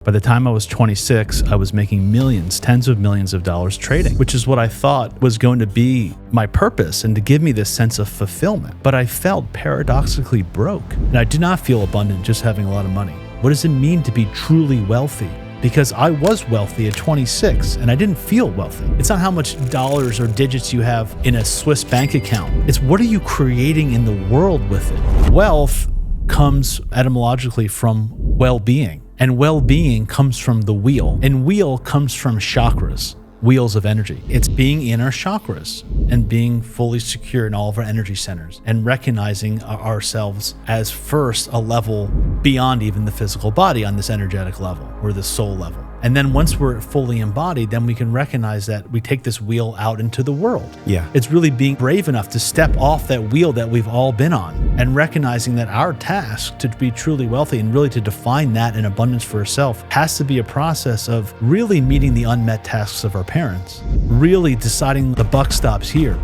By the time I was 26, I was making millions, tens of millions of dollars trading, which is what I thought was going to be my purpose and to give me this sense of fulfillment. But I felt paradoxically broke. And I did not feel abundant just having a lot of money. What does it mean to be truly wealthy? Because I was wealthy at 26 and I didn't feel wealthy. It's not how much dollars or digits you have in a Swiss bank account. It's what are you creating in the world with it? Wealth comes etymologically from well-being. And well-being comes from the wheel. And wheel comes from chakras, wheels of energy. It's being in our chakras and being fully secure in all of our energy centers and recognizing ourselves as first a level beyond even the physical body on this energetic level or the soul level. And then once we're fully embodied, then we can recognize that we take this wheel out into the world. Yeah. It's really being brave enough to step off that wheel that we've all been on and recognizing that our task to be truly wealthy and really to define that in abundance for ourselves has to be a process of really meeting the unmet tasks of our parents, really deciding the buck stops here.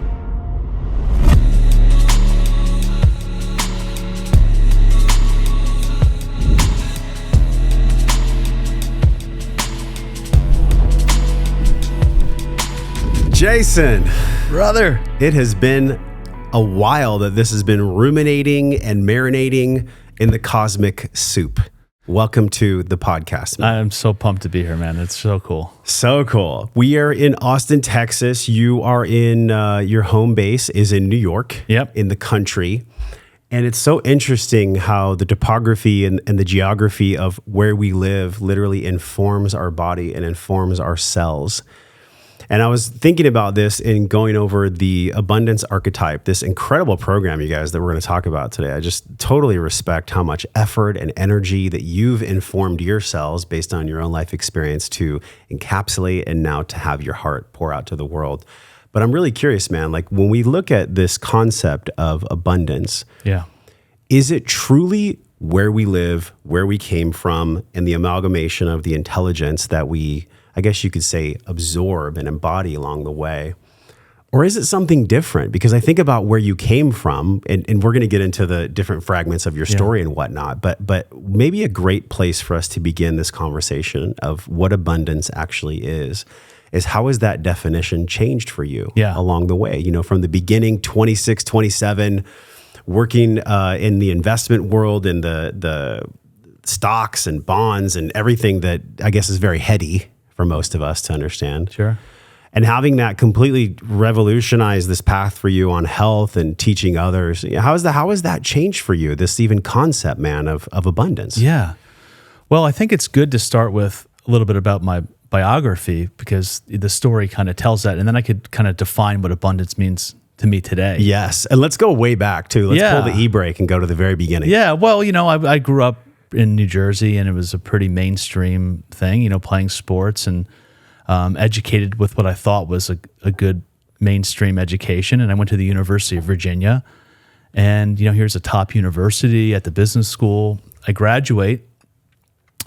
Jason, Brother, it has been a while that this has been ruminating and marinating in the cosmic soup. Welcome to the podcast, man. I'm so pumped to be here, man. It's so cool. So cool. We are in Austin, Texas. You are in, your home base is in New York, in the country. And it's so interesting how the topography and the geography of where we live literally informs our body and informs our cells. And I was thinking about this in going over the abundance archetype, this incredible program, you guys, that we're going to talk about today. I just totally respect how much effort and energy that you've informed your cells based on your own life experience to encapsulate and now to have your heart pour out to the world. But I'm really curious, man, like when we look at this concept of abundance, is it truly where we live, where we came from, and the amalgamation of the intelligence that we, I guess you could say, absorb and embody along the way? Or is it something different? Because I think about where you came from, and we're going to get into the different fragments of your story and whatnot, but maybe a great place for us to begin this conversation of what abundance actually is how has that definition changed for you along the way? You know, from the beginning, 26, 27, working in the investment world and the stocks and bonds and everything that I guess is very heady for most of us to understand. Sure. And having that completely revolutionize this path for you on health and teaching others. How has that changed for you, this even concept, man, of abundance? Yeah. Well, I think it's good to start with a little bit about my biography because the story kind of tells that. And then I could kind of define what abundance means to me today. Yes. And let's go way back too. Let's pull the e-brake and go to the very beginning. Yeah. Well, you know, I grew up in New Jersey, and it was a pretty mainstream thing, you know, playing sports and educated with what I thought was a good mainstream education. And I went to the University of Virginia, and, you know, here's a top university at the business school. I graduate,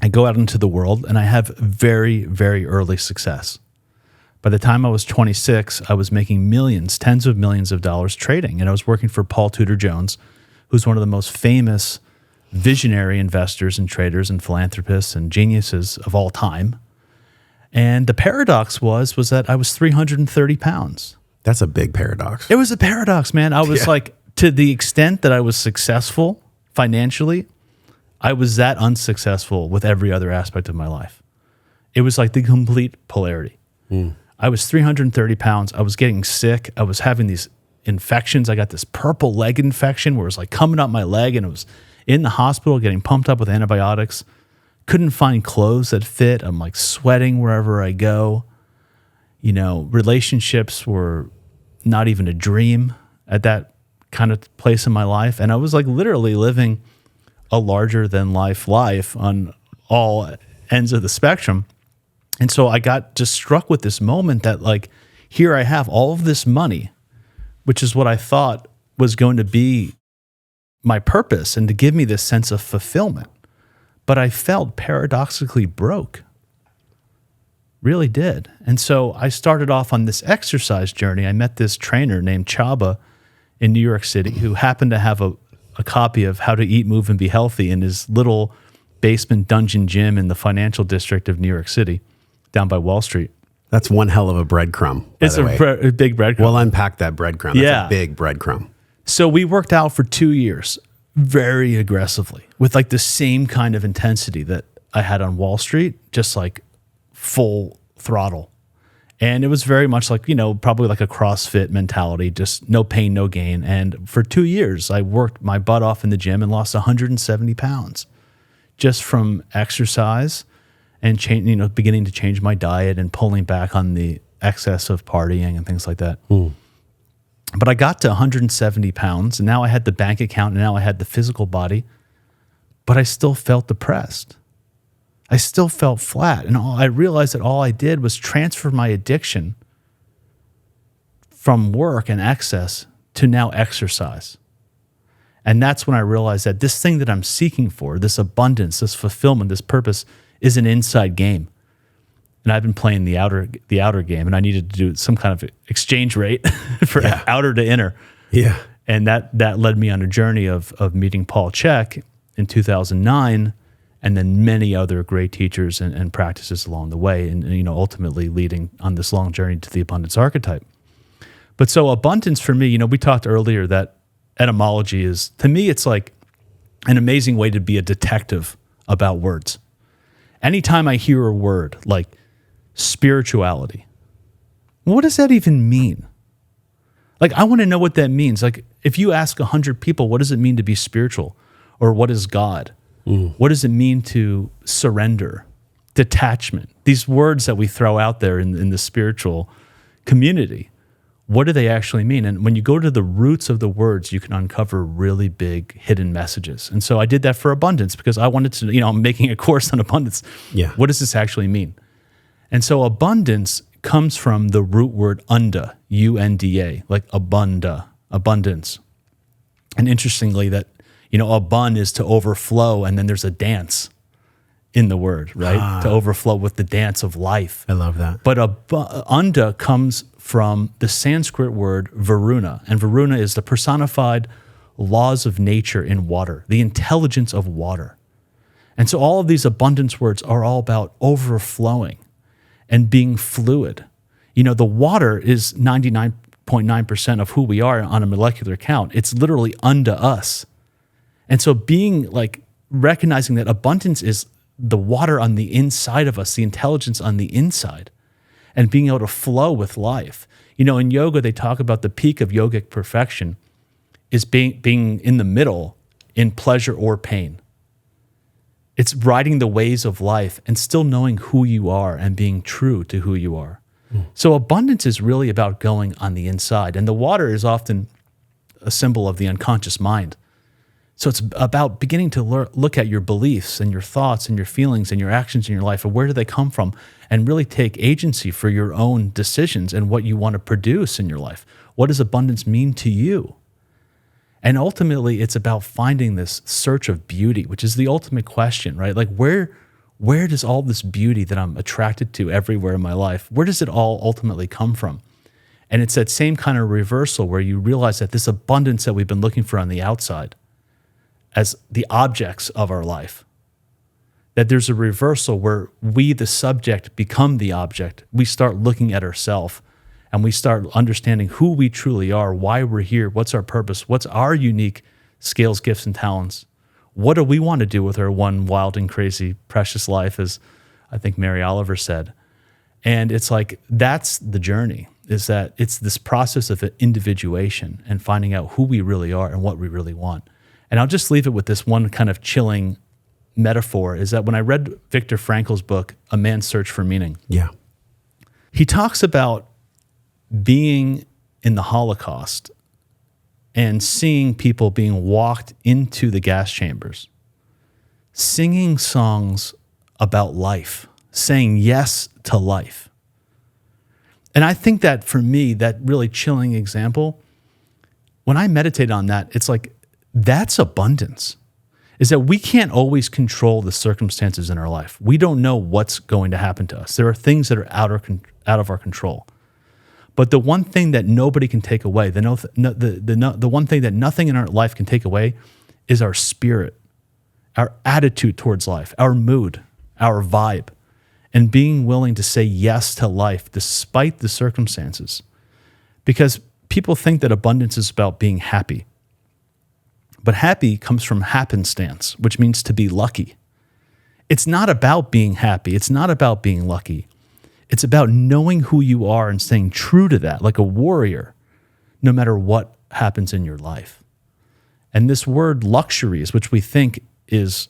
I go out into the world, and I have very, very early success. By the time I was 26, I was making millions, tens of millions of dollars trading. And I was working for Paul Tudor Jones, who's one of the most famous visionary investors and traders and philanthropists and geniuses of all time. And the paradox was that I was 330 pounds. That's a big paradox. It was a paradox, man. I was like, to the extent that I was successful financially, I was that unsuccessful with every other aspect of my life. It was like the complete polarity. I was 330 pounds. I was getting sick. I was having these infections. I got this purple leg infection where it was like coming up my leg, and it was in the hospital getting pumped up with antibiotics. Couldn't find clothes that fit. I'm like sweating wherever I go. You know, relationships were not even a dream at that kind of place in my life. And I was like literally living a larger than life on all ends of the spectrum. And so I got just struck with this moment that, like, here I have all of this money, which is what I thought was going to be my purpose and to give me this sense of fulfillment. But I felt paradoxically broke. Really did. And so I started off on this exercise journey. I met this trainer named Chaba in New York City who happened to have a copy of How to Eat, Move, and Be Healthy in his little basement dungeon gym in the financial district of New York City, down by Wall Street. That's one hell of a breadcrumb. It's a big breadcrumb. We'll unpack that breadcrumb. That's a big breadcrumb. So we worked out for 2 years very aggressively with like the same kind of intensity that I had on Wall Street, just like full throttle. And it was very much like, probably like a CrossFit mentality, just no pain, no gain. And for 2 years, I worked my butt off in the gym and lost 170 pounds just from exercise and beginning to change my diet and pulling back on the excess of partying and things like that. But I got to 170 pounds, and now I had the bank account, and now I had the physical body, but I still felt depressed. I still felt flat, and I realized that all I did was transfer my addiction from work and excess to now exercise. And that's when I realized that this thing that I'm seeking for, this abundance, this fulfillment, this purpose, is an inside game. And I've been playing the outer game, and I needed to do some kind of exchange rate for outer to inner. Yeah. And that led me on a journey of meeting Paul Chek in 2009, and then many other great teachers and practices along the way, and ultimately leading on this long journey to the abundance archetype. But so abundance for me, we talked earlier that etymology is, to me, it's like an amazing way to be a detective about words. Anytime I hear a word like spirituality, what does that even mean? Like, I want to know what that means. Like, if you ask 100 people, what does it mean to be spiritual? Or what is God? What does it mean to surrender, detachment? These words that we throw out there in the spiritual community, what do they actually mean? And when you go to the roots of the words, you can uncover really big hidden messages. And so I did that for abundance because I wanted to, I'm making a course on abundance. Yeah. What does this actually mean? And so abundance comes from the root word unda, U-N-D-A, like abundance. And interestingly, that, abund is to overflow, and then there's a dance in the word, right? To overflow with the dance of life. I love that. But unda comes from the Sanskrit word varuna, and varuna is the personified laws of nature in water, the intelligence of water. And so all of these abundance words are all about overflowing and being fluid. The water is 99.9% of who we are on a molecular count. It's literally unto us. And so recognizing that abundance is the water on the inside of us, the intelligence on the inside, and being able to flow with life. In yoga, they talk about the peak of yogic perfection is being in the middle in pleasure or pain. It's riding the waves of life and still knowing who you are and being true to who you are. So abundance is really about going on the inside. And the water is often a symbol of the unconscious mind. So it's about beginning to look at your beliefs and your thoughts and your feelings and your actions in your life, and where do they come from, and really take agency for your own decisions and what you want to produce in your life. What does abundance mean to you? And ultimately, it's about finding this search of beauty, which is the ultimate question, right? Like, where does all this beauty that I'm attracted to everywhere in my life, where does it all ultimately come from? And it's that same kind of reversal where you realize that this abundance that we've been looking for on the outside as the objects of our life, that there's a reversal where we, the subject, become the object. We start looking at ourselves, and we start understanding who we truly are, why we're here, what's our purpose, what's our unique skills, gifts, and talents. What do we want to do with our one wild and crazy, precious life, as I think Mary Oliver said. And it's like, that's the journey, is that it's this process of individuation and finding out who we really are and what we really want. And I'll just leave it with this one kind of chilling metaphor, is that when I read Viktor Frankl's book, A Man's Search for Meaning, he talks about being in the Holocaust and seeing people being walked into the gas chambers, singing songs about life, saying yes to life. And I think that for me, that really chilling example, when I meditate on that, it's like, that's abundance, is that we can't always control the circumstances in our life. We don't know what's going to happen to us. There are things that are out of our control. But the one thing that nobody can take away, the one thing that nothing in our life can take away, is our spirit, our attitude towards life, our mood, our vibe, and being willing to say yes to life despite the circumstances. Because people think that abundance is about being happy. But happy comes from happenstance, which means to be lucky. It's not about being happy. It's not about being lucky. It's about knowing who you are and staying true to that, like a warrior, no matter what happens in your life. And this word luxuries, which we think is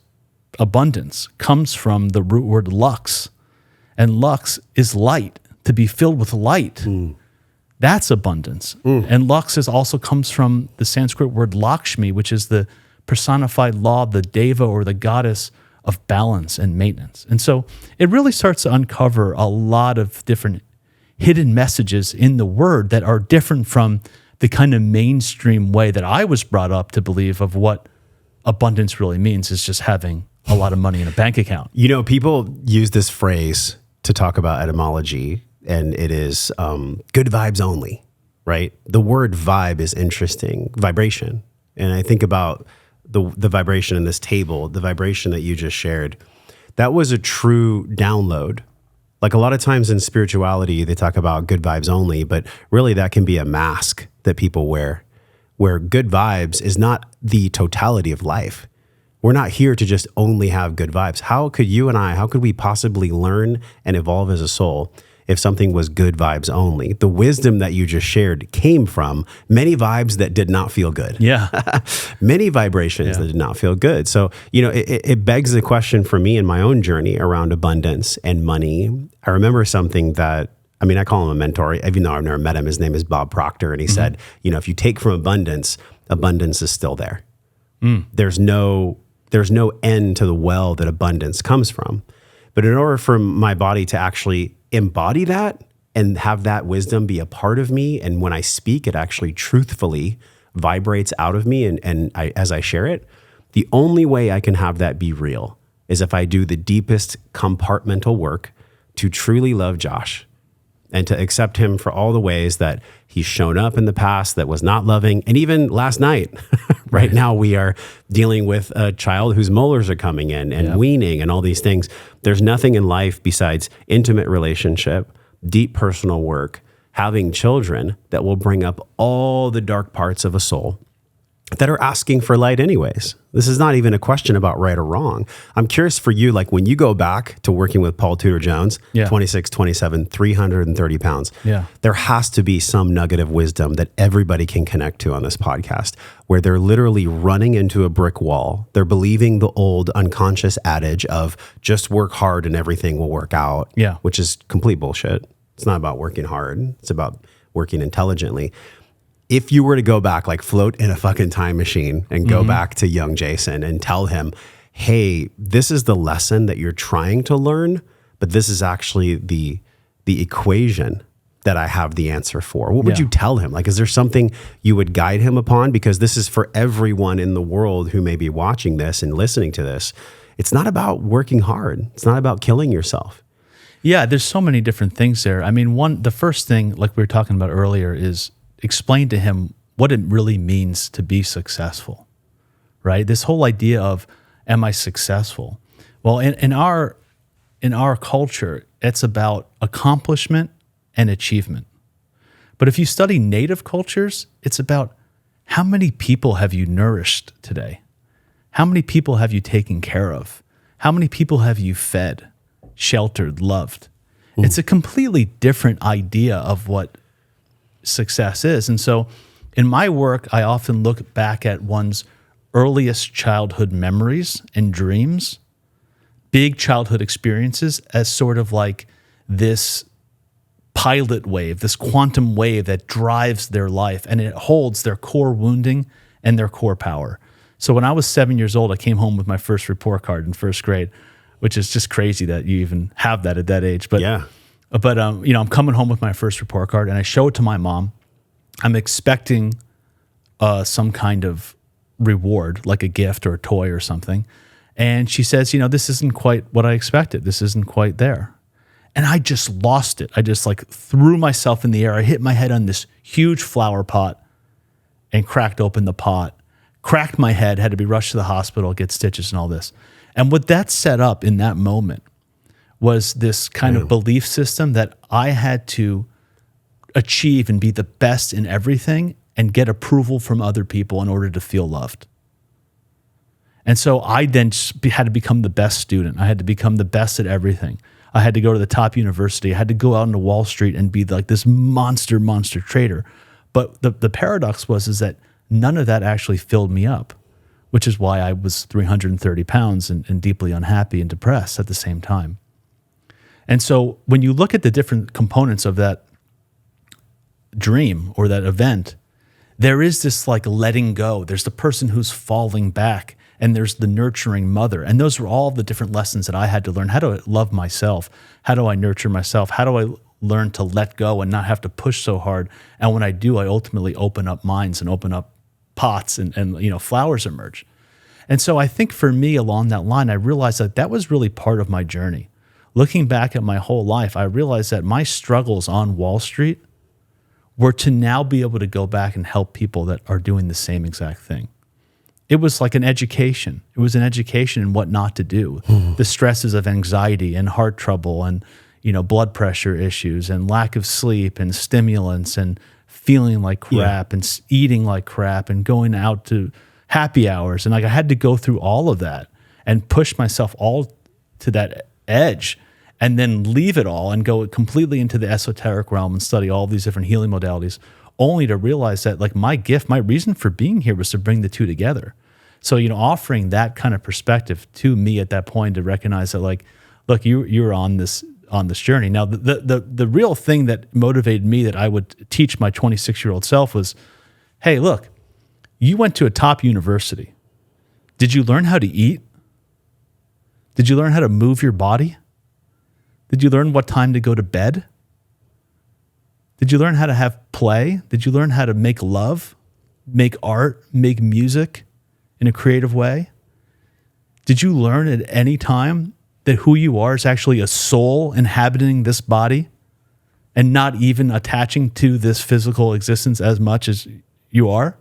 abundance, comes from the root word lux. And lux is light, to be filled with light. That's abundance. And lux also comes from the Sanskrit word Lakshmi, which is the personified law, the deva or the goddess of balance and maintenance. And so it really starts to uncover a lot of different hidden messages in the word that are different from the kind of mainstream way that I was brought up to believe of what abundance really means, is just having a lot of money in a bank account. You know, people use this phrase to talk about etymology, and it is good vibes only, right? The word vibe is interesting, vibration. And I think about the vibration in this table, the vibration that you just shared. That was a true download. Like a lot of times in spirituality, they talk about good vibes only, but really that can be a mask that people wear, where good vibes is not the totality of life. We're not here to just only have good vibes. How could we possibly learn and evolve as a soul if something was good vibes only? The wisdom that you just shared came from many vibes that did not feel good. Yeah. Many vibrations that did not feel good. So, you know, it begs the question for me in my own journey around abundance and money. I remember something that, I mean, I call him a mentor, even though I've never met him. His name is Bob Proctor. And he said, you know, if you take from abundance, abundance is still there. There's no end to the well that abundance comes from. But in order for my body to actually embody that and have that wisdom be a part of me, and when I speak, it actually truthfully vibrates out of me as I share it, the only way I can have that be real is if I do the deepest compartmental work to truly love Josh and to accept him for all the ways that he's shown up in the past that was not loving. And even last night, right now we are dealing with a child whose molars are coming in and weaning and all these things. There's nothing in life besides intimate relationship, deep personal work, having children that will bring up all the dark parts of a soul that are asking for light anyways. This is not even a question about right or wrong. I'm curious for you, like when you go back to working with Paul Tudor Jones, 26, 27, 330 pounds, there has to be some nugget of wisdom that everybody can connect to on this podcast, where they're literally running into a brick wall. They're believing the old unconscious adage of just work hard and everything will work out, which is complete bullshit. It's not about working hard. It's about working intelligently. If you were to go back, like float in a fucking time machine and go back to young Jason and tell him, hey, this is the lesson that you're trying to learn, but this is actually the equation that I have the answer for. What would you tell him? Like, is there something you would guide him upon? Because this is for everyone in the world who may be watching this and listening to this. It's not about working hard. It's not about killing yourself. Yeah, there's so many different things there. I mean, the first thing, like we were talking about earlier, is explain to him what it really means to be successful, right? This whole idea of, am I successful? Well, in our culture, it's about accomplishment and achievement. But if you study native cultures, it's about how many people have you nourished today? How many people have you taken care of? How many people have you fed, sheltered, loved? It's a completely different idea of what success is. And so in my work, I often look back at one's earliest childhood memories and dreams, big childhood experiences, as sort of like this pilot wave, this quantum wave that drives their life, and it holds their core wounding and their core power. So when I was 7 years old, I came home with my first report card in first grade, which is just crazy that you even have that at that age. But you know, I'm coming home with my first report card and I show it to my mom. I'm expecting some kind of reward, like a gift or a toy or something. And she says, you know, this isn't quite what I expected. This isn't quite there. And I just lost it. I just like threw myself in the air. I hit my head on this huge flower pot and cracked open the pot, cracked my head, had to be rushed to the hospital, get stitches and all this. And what that set up in that moment was this kind of belief system that I had to achieve and be the best in everything and get approval from other people in order to feel loved. And so I then had to become the best student. I had to become the best at everything. I had to go to the top university. I had to go out into Wall Street and be like this monster trader. But the paradox is that none of that actually filled me up, which is why I was 330 pounds and deeply unhappy and depressed at the same time. And so when you look at the different components of that dream or that event, there is this like letting go. There's the person who's falling back, and there's the nurturing mother. And those were all the different lessons that I had to learn. How do I love myself? How do I nurture myself? How do I learn to let go and not have to push so hard? And when I do, I ultimately open up minds and open up pots and flowers emerge. And so I think for me along that line, I realized that was really part of my journey. Looking back at my whole life, I realized that my struggles on Wall Street were to now be able to go back and help people that are doing the same exact thing. It was like an education. It was an education in what not to do. The stresses of anxiety and heart trouble and blood pressure issues and lack of sleep and stimulants and feeling like crap and eating like crap and going out to happy hours. And like I had to go through all of that and push myself all to that edge and then leave it all and go completely into the esoteric realm and study all these different healing modalities, only to realize that like my gift, my reason for being here was to bring the two together. So, offering that kind of perspective to me at that point to recognize that like, look, you're on this journey. Now, the real thing that motivated me that I would teach my 26-year-old self was, hey, look, you went to a top university. Did you learn how to eat? Did you learn how to move your body? Did you learn what time to go to bed? Did you learn how to have play? Did you learn how to make love, make art, make music in a creative way? Did you learn at any time that who you are is actually a soul inhabiting this body and not even attaching to this physical existence as much as you are?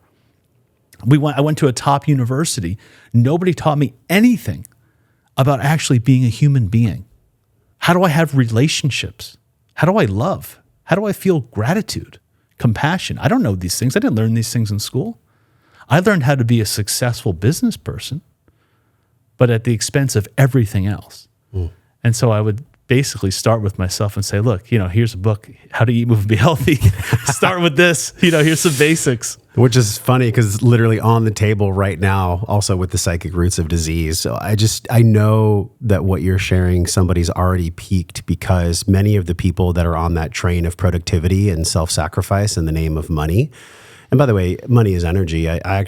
I went to a top university. Nobody taught me anything about actually being a human being. How do I have relationships? How do I love? How do I feel gratitude, compassion? I don't know these things. I didn't learn these things in school. I learned how to be a successful business person, but at the expense of everything else. And so I would basically start with myself and say, look, here's a book, How to Eat, Move, and Be Healthy. Start with this, here's some basics. Which is funny because it's literally on the table right now, also with the psychic roots of disease. So I know that what you're sharing, somebody's already peaked, because many of the people that are on that train of productivity and self-sacrifice in the name of money. And by the way, money is energy. I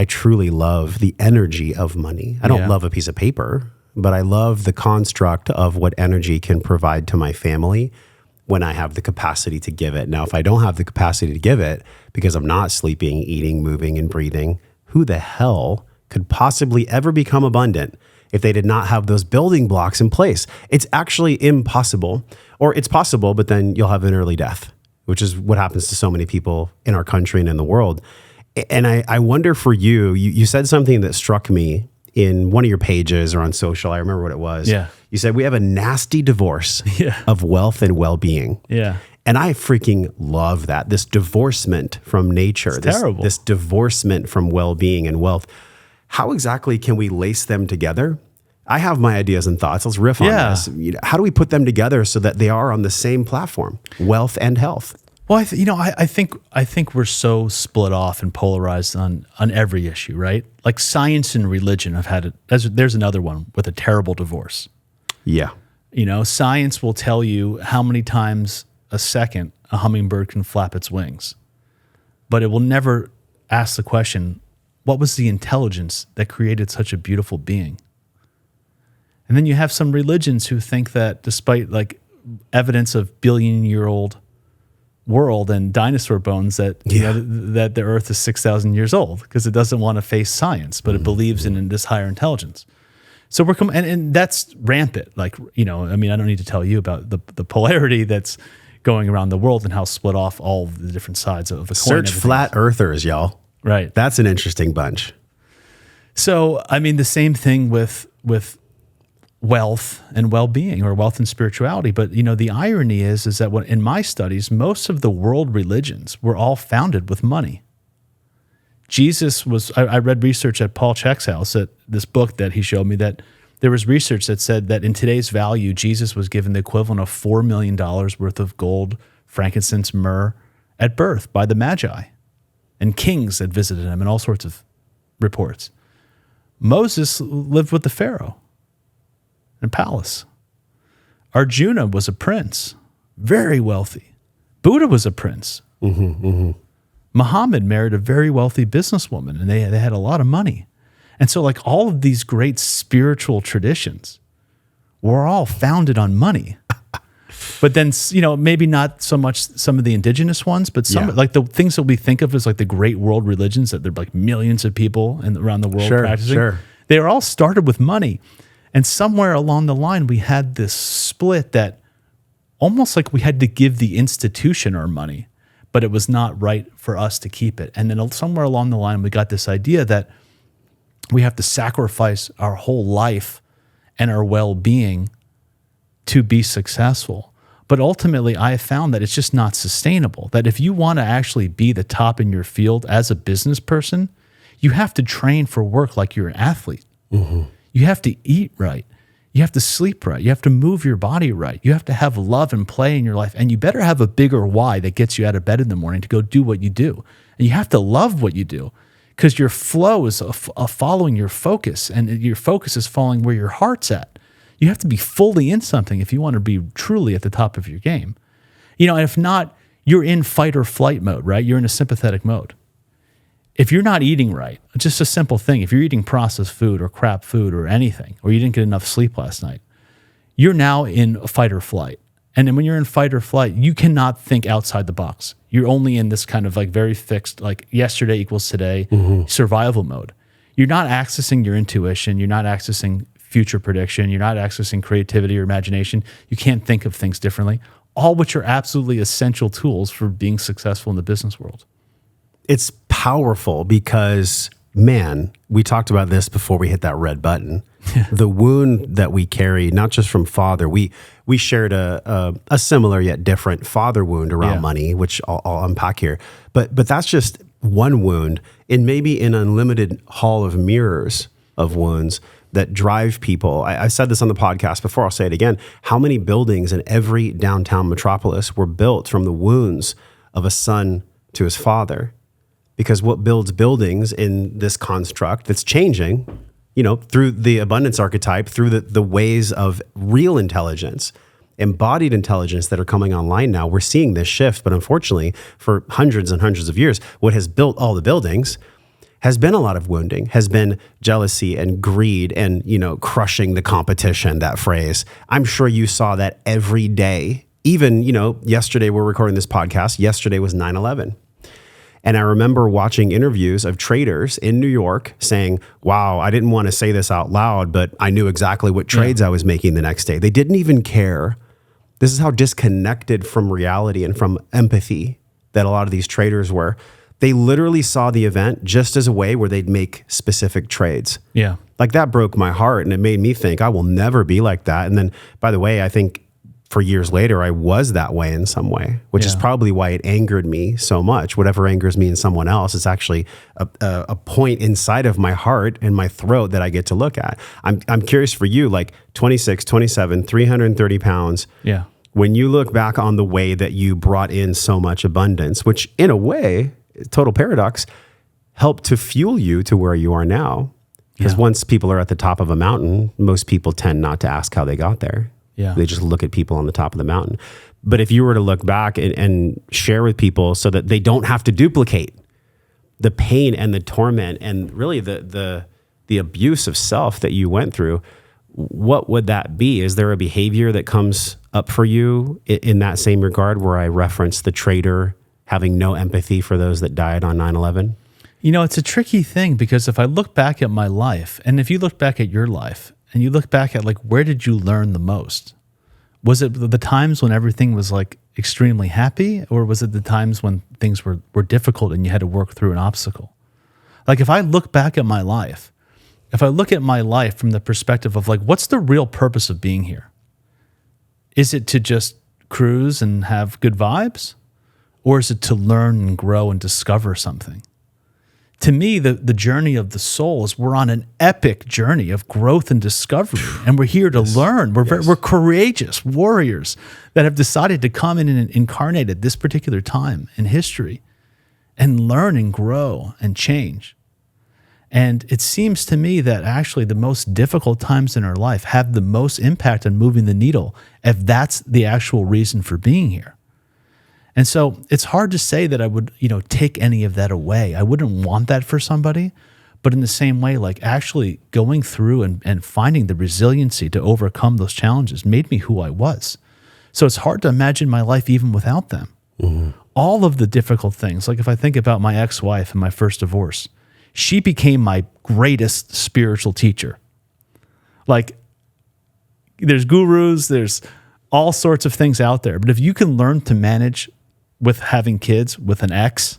truly love the energy of money. I don't love a piece of paper, but I love the construct of what energy can provide to my family when I have the capacity to give it. Now, if I don't have the capacity to give it because I'm not sleeping, eating, moving, and breathing, who the hell could possibly ever become abundant if they did not have those building blocks in place? It's actually impossible, or it's possible, but then you'll have an early death, which is what happens to so many people in our country and in the world. And I wonder for you said something that struck me in one of your pages or on social. I remember what it was. Yeah. You said, we have a nasty divorce of wealth and well-being. Yeah. And I freaking love that. This divorcement from nature. It's terrible. This divorcement from well-being and wealth. How exactly can we lace them together? I have my ideas and thoughts. Let's riff on this. How do we put them together so that they are on the same platform, wealth and health? Well, I think we're so split off and polarized on every issue, right? Like science and religion have had it. There's another one with a terrible divorce. Yeah. Science will tell you how many times a second a hummingbird can flap its wings, but it will never ask the question, what was the intelligence that created such a beautiful being? And then you have some religions who think that despite like evidence of billion-year-old world and dinosaur bones that that the Earth is 6,000 years old because it doesn't want to face science, but it believes in this higher intelligence. So we're and that's rampant. Like I don't need to tell you about the polarity that's going around the world and how split off all the different sides of the coin. Search flat earthers, y'all. Right. That's an interesting bunch. So, I mean, the same thing with wealth and well-being, or wealth and spirituality. But, the irony is that in my studies, most of the world religions were all founded with money. Jesus was, I read research at Paul Chek's house, at this book that he showed me, that there was research that said that in today's value, Jesus was given the equivalent of $4 million worth of gold, frankincense, myrrh at birth by the Magi, and kings that visited him, and all sorts of reports. Moses lived with the Pharaoh in a palace. Arjuna was a prince, very wealthy. Buddha was a prince. Muhammad married a very wealthy businesswoman, and they had a lot of money. And so, like, all of these great spiritual traditions were all founded on money. But then, maybe not so much some of the indigenous ones, but some like the things that we think of as like the great world religions, that there are like millions of people around the world practicing. They were all started with money. And somewhere along the line, we had this split that almost like we had to give the institution our money, but it was not right for us to keep it. And then somewhere along the line, we got this idea that we have to sacrifice our whole life and our well-being to be successful. But ultimately, I have found that it's just not sustainable. That if you want to actually be the top in your field as a business person, you have to train for work like you're an athlete. You have to eat right. You have to sleep right. You have to move your body right. You have to have love and play in your life. And you better have a bigger why that gets you out of bed in the morning to go do what you do. And you have to love what you do, because your flow is following your focus, and your focus is following where your heart's at. You have to be fully in something if you want to be truly at the top of your game. And if not, you're in fight or flight mode, right? You're in a sympathetic mode. If you're not eating right, just a simple thing, if you're eating processed food or crap food or anything, or you didn't get enough sleep last night, you're now in fight or flight. And then when you're in fight or flight, you cannot think outside the box. You're only in this kind of like very fixed, like yesterday equals today, survival mode. You're not accessing your intuition. You're not accessing future prediction. You're not accessing creativity or imagination. You can't think of things differently, all which are absolutely essential tools for being successful in the business world. It's powerful because, man, we talked about this before we hit that red button. The wound that we carry, not just from father, we shared a similar yet different father wound around money, which I'll unpack here. But that's just one wound in maybe an unlimited hall of mirrors of wounds that drive people. I said this on the podcast before, I'll say it again. How many buildings in every downtown metropolis were built from the wounds of a son to his father? Because what builds buildings in this construct that's changing, through the abundance archetype, through the ways of real intelligence, embodied intelligence that are coming online now, we're seeing this shift. But unfortunately, for hundreds and hundreds of years, what has built all the buildings has been a lot of wounding, has been jealousy and greed and, crushing the competition, that phrase. I'm sure you saw that every day. Even, yesterday we're recording this podcast. Yesterday was 9/11. And I remember watching interviews of traders in New York saying, wow, I didn't want to say this out loud, but I knew exactly what trades I was making the next day. They didn't even care. This is how disconnected from reality and from empathy that a lot of these traders were. They literally saw the event just as a way where they'd make specific trades. Yeah. Like, that broke my heart, and it made me think, I will never be like that. And then, by the way, I think for years later, I was that way in some way, which is probably why it angered me so much. Whatever angers me in someone else is actually a point inside of my heart and my throat that I get to look at. I'm curious for you, like 26, 27, 330 pounds. Yeah. When you look back on the way that you brought in so much abundance, which in a way, total paradox, helped to fuel you to where you are now. Because once people are at the top of a mountain, most people tend not to ask how they got there. Yeah. They just look at people on the top of the mountain. But if you were to look back and share with people so that they don't have to duplicate the pain and the torment and really the abuse of self that you went through, what would that be? Is there a behavior that comes up for you in that same regard, where I referenced the trader having no empathy for those that died on 9/11? It's a tricky thing, because if I look back at my life, and if you look back at your life, and you look back at, like, where did you learn the most? Was it the times when everything was like extremely happy, or was it the times when things were difficult and you had to work through an obstacle? Like if I look back at my life, if I look at my life from the perspective of like, what's the real purpose of being here? Is it to just cruise and have good vibes? Or is it to learn and grow and discover something? To me, the journey of the soul is we're on an epic journey of growth and discovery, and we're here to learn. We're courageous warriors that have decided to come in and incarnate at this particular time in history and learn and grow and change. And it seems to me that actually the most difficult times in our life have the most impact on moving the needle if that's the actual reason for being here. And so it's hard to say that I would, take any of that away. I wouldn't want that for somebody. But in the same way, like actually going through and finding the resiliency to overcome those challenges made me who I was. So it's hard to imagine my life even without them. Mm-hmm. All of the difficult things, like if I think about my ex-wife and my first divorce, she became my greatest spiritual teacher. Like there's gurus, there's all sorts of things out there. But if you can learn to manage with having kids with an ex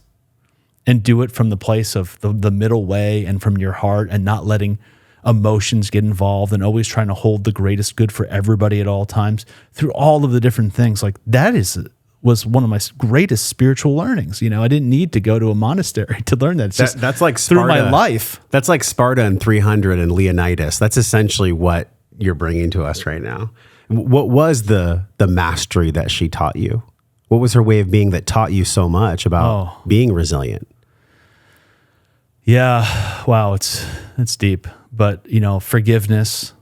and do it from the place of the middle way and from your heart and not letting emotions get involved and always trying to hold the greatest good for everybody at all times through all of the different things, like that was one of my greatest spiritual learnings. I didn't need to go to a monastery to learn that. That's like Sparta, through my life. That's like Sparta and 300 and Leonidas. That's essentially what you're bringing to us right now. What was the mastery that she taught you? What was her way of being that taught you so much about being resilient? Yeah, wow, it's deep. But, forgiveness,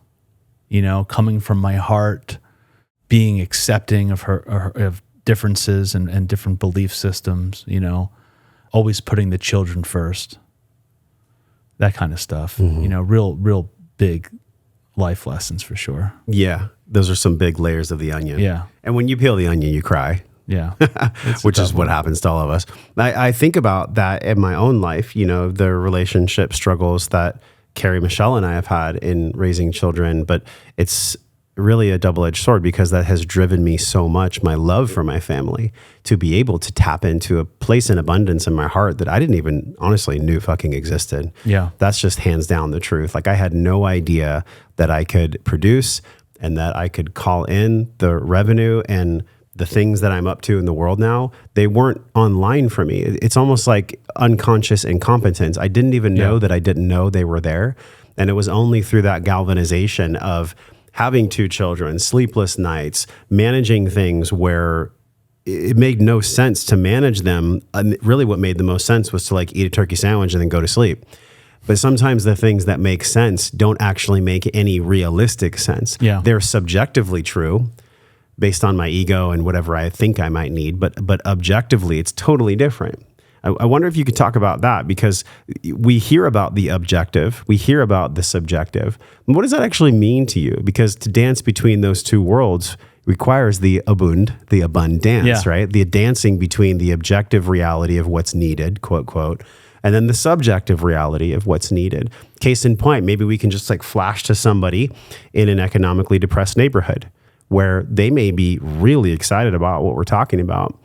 coming from my heart, being accepting of of differences and different belief systems, always putting the children first, that kind of stuff, real big life lessons for sure. Yeah, those are some big layers of the onion. Yeah. And when you peel the onion, you cry. Yeah. Which is what happens to all of us. I think about that in my own life, the relationship struggles that Carrie, Michelle, and I have had in raising children, but it's really a double-edged sword because that has driven me so much, my love for my family, to be able to tap into a place in abundance in my heart that I didn't even honestly knew fucking existed. Yeah. That's just hands down the truth. Like I had no idea that I could produce and that I could call in the revenue and the things that I'm up to in the world now. They weren't online for me. It's almost like unconscious incompetence. I didn't even know that I didn't know they were there. And it was only through that galvanization of having 2 children, sleepless nights, managing things where it made no sense to manage them. And really what made the most sense was to like eat a turkey sandwich and then go to sleep. But sometimes the things that make sense don't actually make any realistic sense. Yeah. They're subjectively true based on my ego and whatever I think I might need, but objectively it's totally different. I wonder if you could talk about that, because we hear about the objective, we hear about the subjective. What does that actually mean to you? Because to dance between those two worlds requires the abundance, right? The dancing between the objective reality of what's needed, quote, quote, and then the subjective reality of what's needed. Case in point, maybe we can just like flash to somebody in an economically depressed neighborhood where they may be really excited about what we're talking about,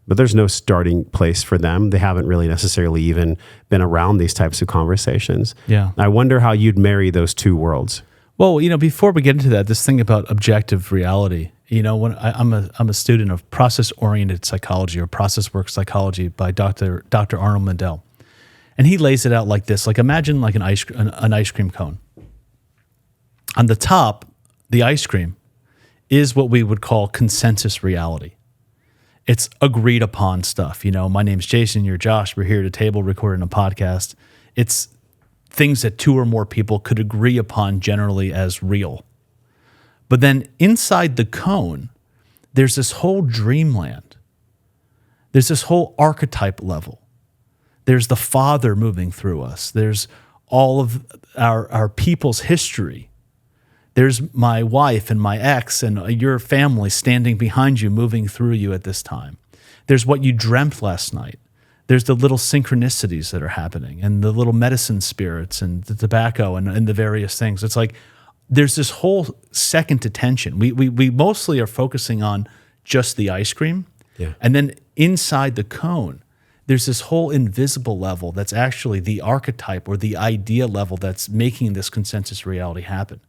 but there's no starting place for them. They haven't really necessarily even been around these types of conversations. Yeah. I wonder how you'd marry those two worlds. Well, before we get into that, this thing about objective reality, when I'm a student of process-oriented psychology or process work psychology by Dr. Arnold Mindell. And he lays it out like this. Like imagine like an ice cream cone. On the top, the ice cream is what we would call consensus reality. It's agreed upon stuff. My name's Jason, you're Josh. We're here at a table recording a podcast. It's things that 2 or more people could agree upon generally as real. But then inside the cone, there's this whole dreamland. There's this whole archetype level. There's the Father moving through us. There's all of our people's history. There's my wife and my ex and your family standing behind you, moving through you at this time. There's what you dreamt last night. There's the little synchronicities that are happening and the little medicine spirits and the tobacco and the various things. It's like there's this whole second attention. We mostly are focusing on just the ice cream. Yeah. And then inside the cone, there's this whole invisible level that's actually the archetype or the idea level that's making this consensus reality happen.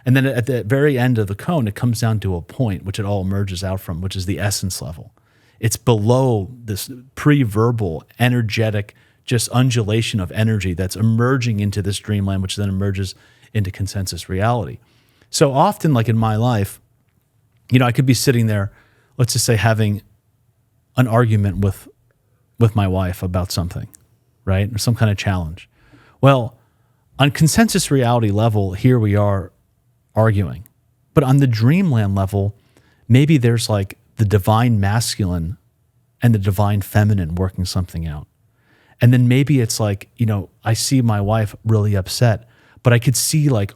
And then at the very end of the cone, it comes down to a point, which it all emerges out from, which is the essence level. It's below this pre-verbal, energetic, just undulation of energy that's emerging into this dreamland, which then emerges into consensus reality. So often, like in my life, I could be sitting there, let's just say having an argument with my wife about something, right? Or some kind of challenge. Well, on consensus reality level, here we are arguing. But on the dreamland level, maybe there's like the divine masculine and the divine feminine working something out. And then maybe it's like, I see my wife really upset, but I could see like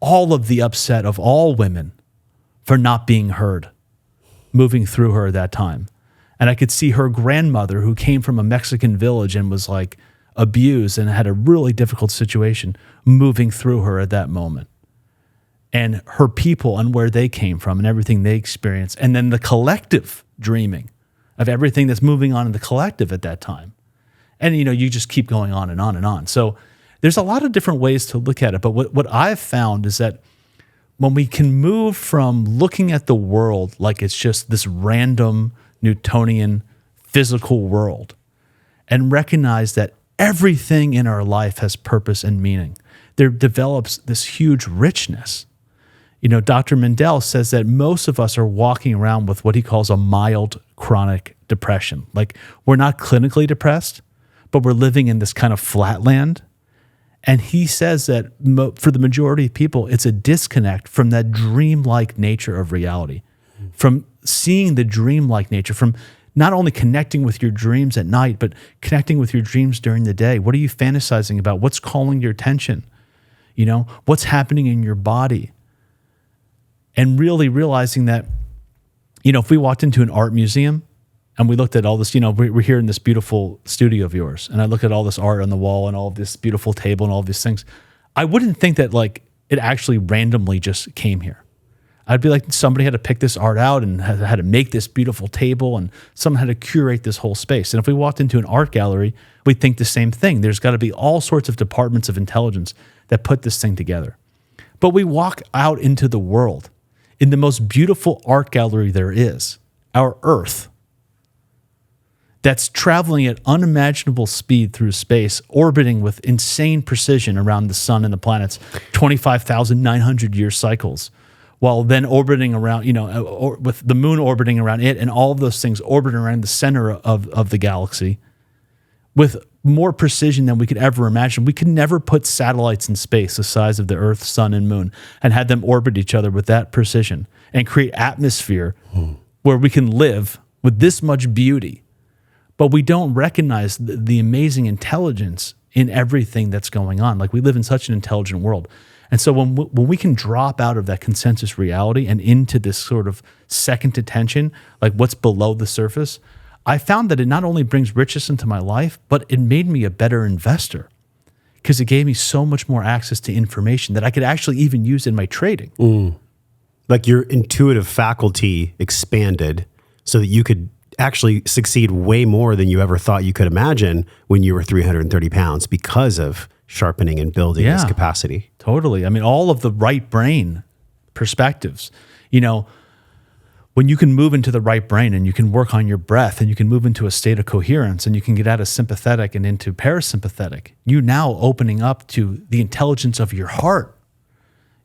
all of the upset of all women for not being heard moving through her at that time. And I could see her grandmother, who came from a Mexican village and was like abused and had a really difficult situation, moving through her at that moment. And her people and where they came from and everything they experienced. And then the collective dreaming of everything that's moving on in the collective at that time. And, you just keep going on and on and on. So there's a lot of different ways to look at it. But what I've found is that when we can move from looking at the world like it's just this random Newtonian physical world and recognize that everything in our life has purpose and meaning, there develops this huge richness. Dr. Mendel says that most of us are walking around with what he calls a mild chronic depression. Like, we're not clinically depressed, but we're living in this kind of flatland. And he says that for the majority of people, it's a disconnect from that dreamlike nature of reality, from seeing the dreamlike nature, from not only connecting with your dreams at night, but connecting with your dreams during the day. What are you fantasizing about? What's calling your attention? What's happening in your body? And really realizing that, if we walked into an art museum and we looked at all this, we're here in this beautiful studio of yours, and I look at all this art on the wall and all of this beautiful table and all of these things, I wouldn't think that like it actually randomly just came here. I'd be like, somebody had to pick this art out and had to make this beautiful table, and someone had to curate this whole space. And if we walked into an art gallery, we'd think the same thing. There's got to be all sorts of departments of intelligence that put this thing together. But we walk out into the world in the most beautiful art gallery there is, our Earth, that's traveling at unimaginable speed through space, orbiting with insane precision around the sun and the planets, 25,900-year cycles, while then orbiting around, with the moon orbiting around it and all of those things orbiting around the center of the galaxy with more precision than we could ever imagine. We could never put satellites in space the size of the Earth, sun, and moon and had them orbit each other with that precision and create atmosphere where we can live with this much beauty. But we don't recognize the amazing intelligence in everything that's going on. Like, we live in such an intelligent world. And so when we can drop out of that consensus reality and into this sort of second attention, like what's below the surface, I found that it not only brings richness into my life, but it made me a better investor because it gave me so much more access to information that I could actually even use in my trading. Like your intuitive faculty expanded so that you could actually succeed way more than you ever thought you could imagine when you were 330 pounds because of sharpening and building this capacity. Totally. I mean, all of the right brain perspectives, when you can move into the right brain and you can work on your breath and you can move into a state of coherence and you can get out of sympathetic and into parasympathetic, you now opening up to the intelligence of your heart.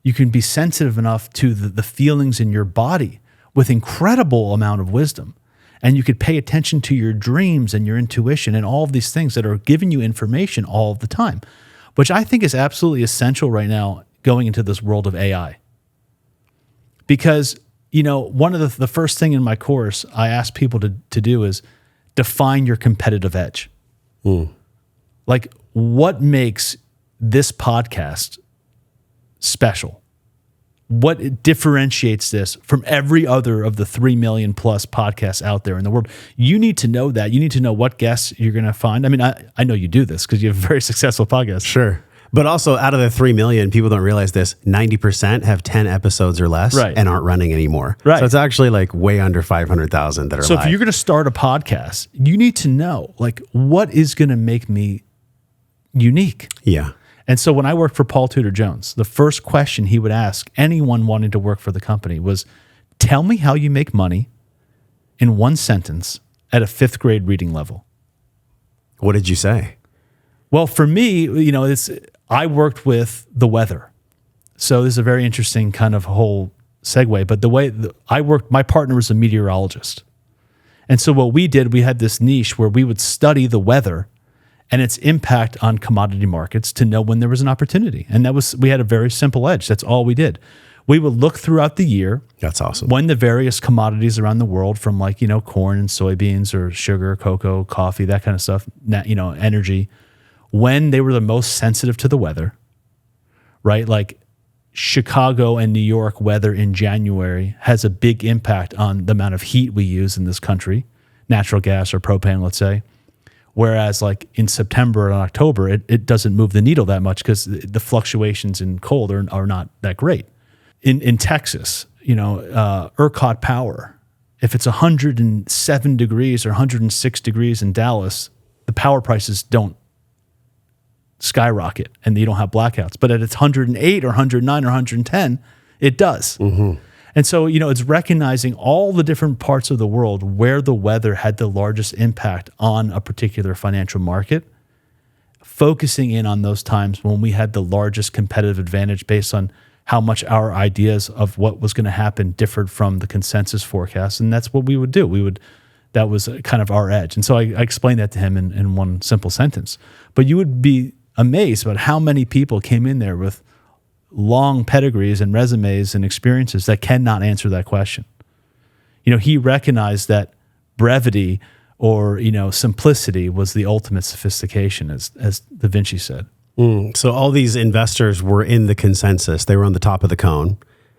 You can be sensitive enough to the feelings in your body with incredible amount of wisdom. And you could pay attention to your dreams and your intuition and all of these things that are giving you information all of the time, which I think is absolutely essential right now going into this world of AI. Because, one of the first thing in my course I ask people to do is define your competitive edge. Like, what makes this podcast special? What differentiates this from every other of the 3 million plus podcasts out there in the world? You need to know that. You need to know what guests you're going to find. I mean, I know you do this because you have a very successful podcast. Sure. But also, out of the 3 million, people don't realize this, 90% have 10 episodes or less and aren't running anymore. Right. So it's actually like way under 500,000 that are So live. if you're going to start a podcast, you need to know, like, what is going to make me unique? Yeah. And so when I worked for Paul Tudor Jones, the first question he would ask anyone wanting to work for the company was, tell me how you make money in one sentence at a 5th grade reading level. What did you say? Well, for me, I worked with the weather. So this is a very interesting kind of whole segue. But the way I worked, my partner was a meteorologist. And so what we did, we had this niche where we would study the weather and its impact on commodity markets to know when there was an opportunity. And we had a very simple edge. That's all we did. We would look throughout the year. That's awesome. When the various commodities around the world, from corn and soybeans or sugar, cocoa, coffee, that kind of stuff, energy, when they were the most sensitive to the weather, right? Like Chicago and New York weather in January has a big impact on the amount of heat we use in this country, natural gas or propane, let's say. Whereas like in September and October, it doesn't move the needle that much because the fluctuations in cold are not that great. In Texas, ERCOT power, if it's 107 degrees or 106 degrees in Dallas, the power prices don't skyrocket and you don't have blackouts. But at it's 108 or 109 or 110, it does. Mm-hmm. And so, it's recognizing all the different parts of the world where the weather had the largest impact on a particular financial market, focusing in on those times when we had the largest competitive advantage based on how much our ideas of what was going to happen differed from the consensus forecast. And that's what we would do. That was kind of our edge. And so I explained that to him in one simple sentence. But you would be amazed about how many people came in there with long pedigrees and resumes and experiences that cannot answer that question. He recognized that brevity or, simplicity was the ultimate sophistication, as Da Vinci said. So all these investors were in the consensus. They were on the top of the cone,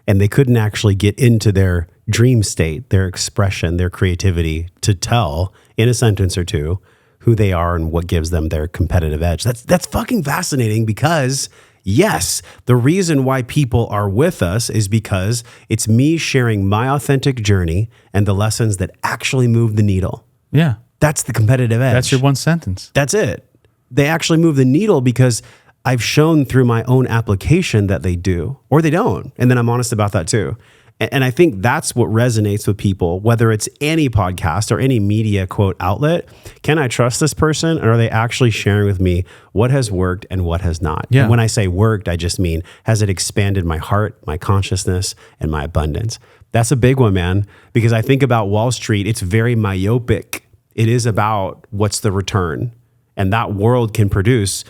and they couldn't actually get into their dream state, their expression, their creativity to tell in a sentence or two who they are and what gives them their competitive edge. That's fucking fascinating because yes, the reason why people are with us is because it's me sharing my authentic journey and the lessons that actually move the needle. Yeah. That's the competitive edge. That's your one sentence. That's it. They actually move the needle because I've shown through my own application that they do, or they don't. And then I'm honest about that too. And I think that's what resonates with people, whether it's any podcast or any media quote outlet. Can I trust this person? Or are they actually sharing with me what has worked and what has not? Yeah. And when I say worked, I just mean, has it expanded my heart, my consciousness, and my abundance? That's a big one, man, because I think about Wall Street, it's very myopic. It is about what's the return. And that world can produce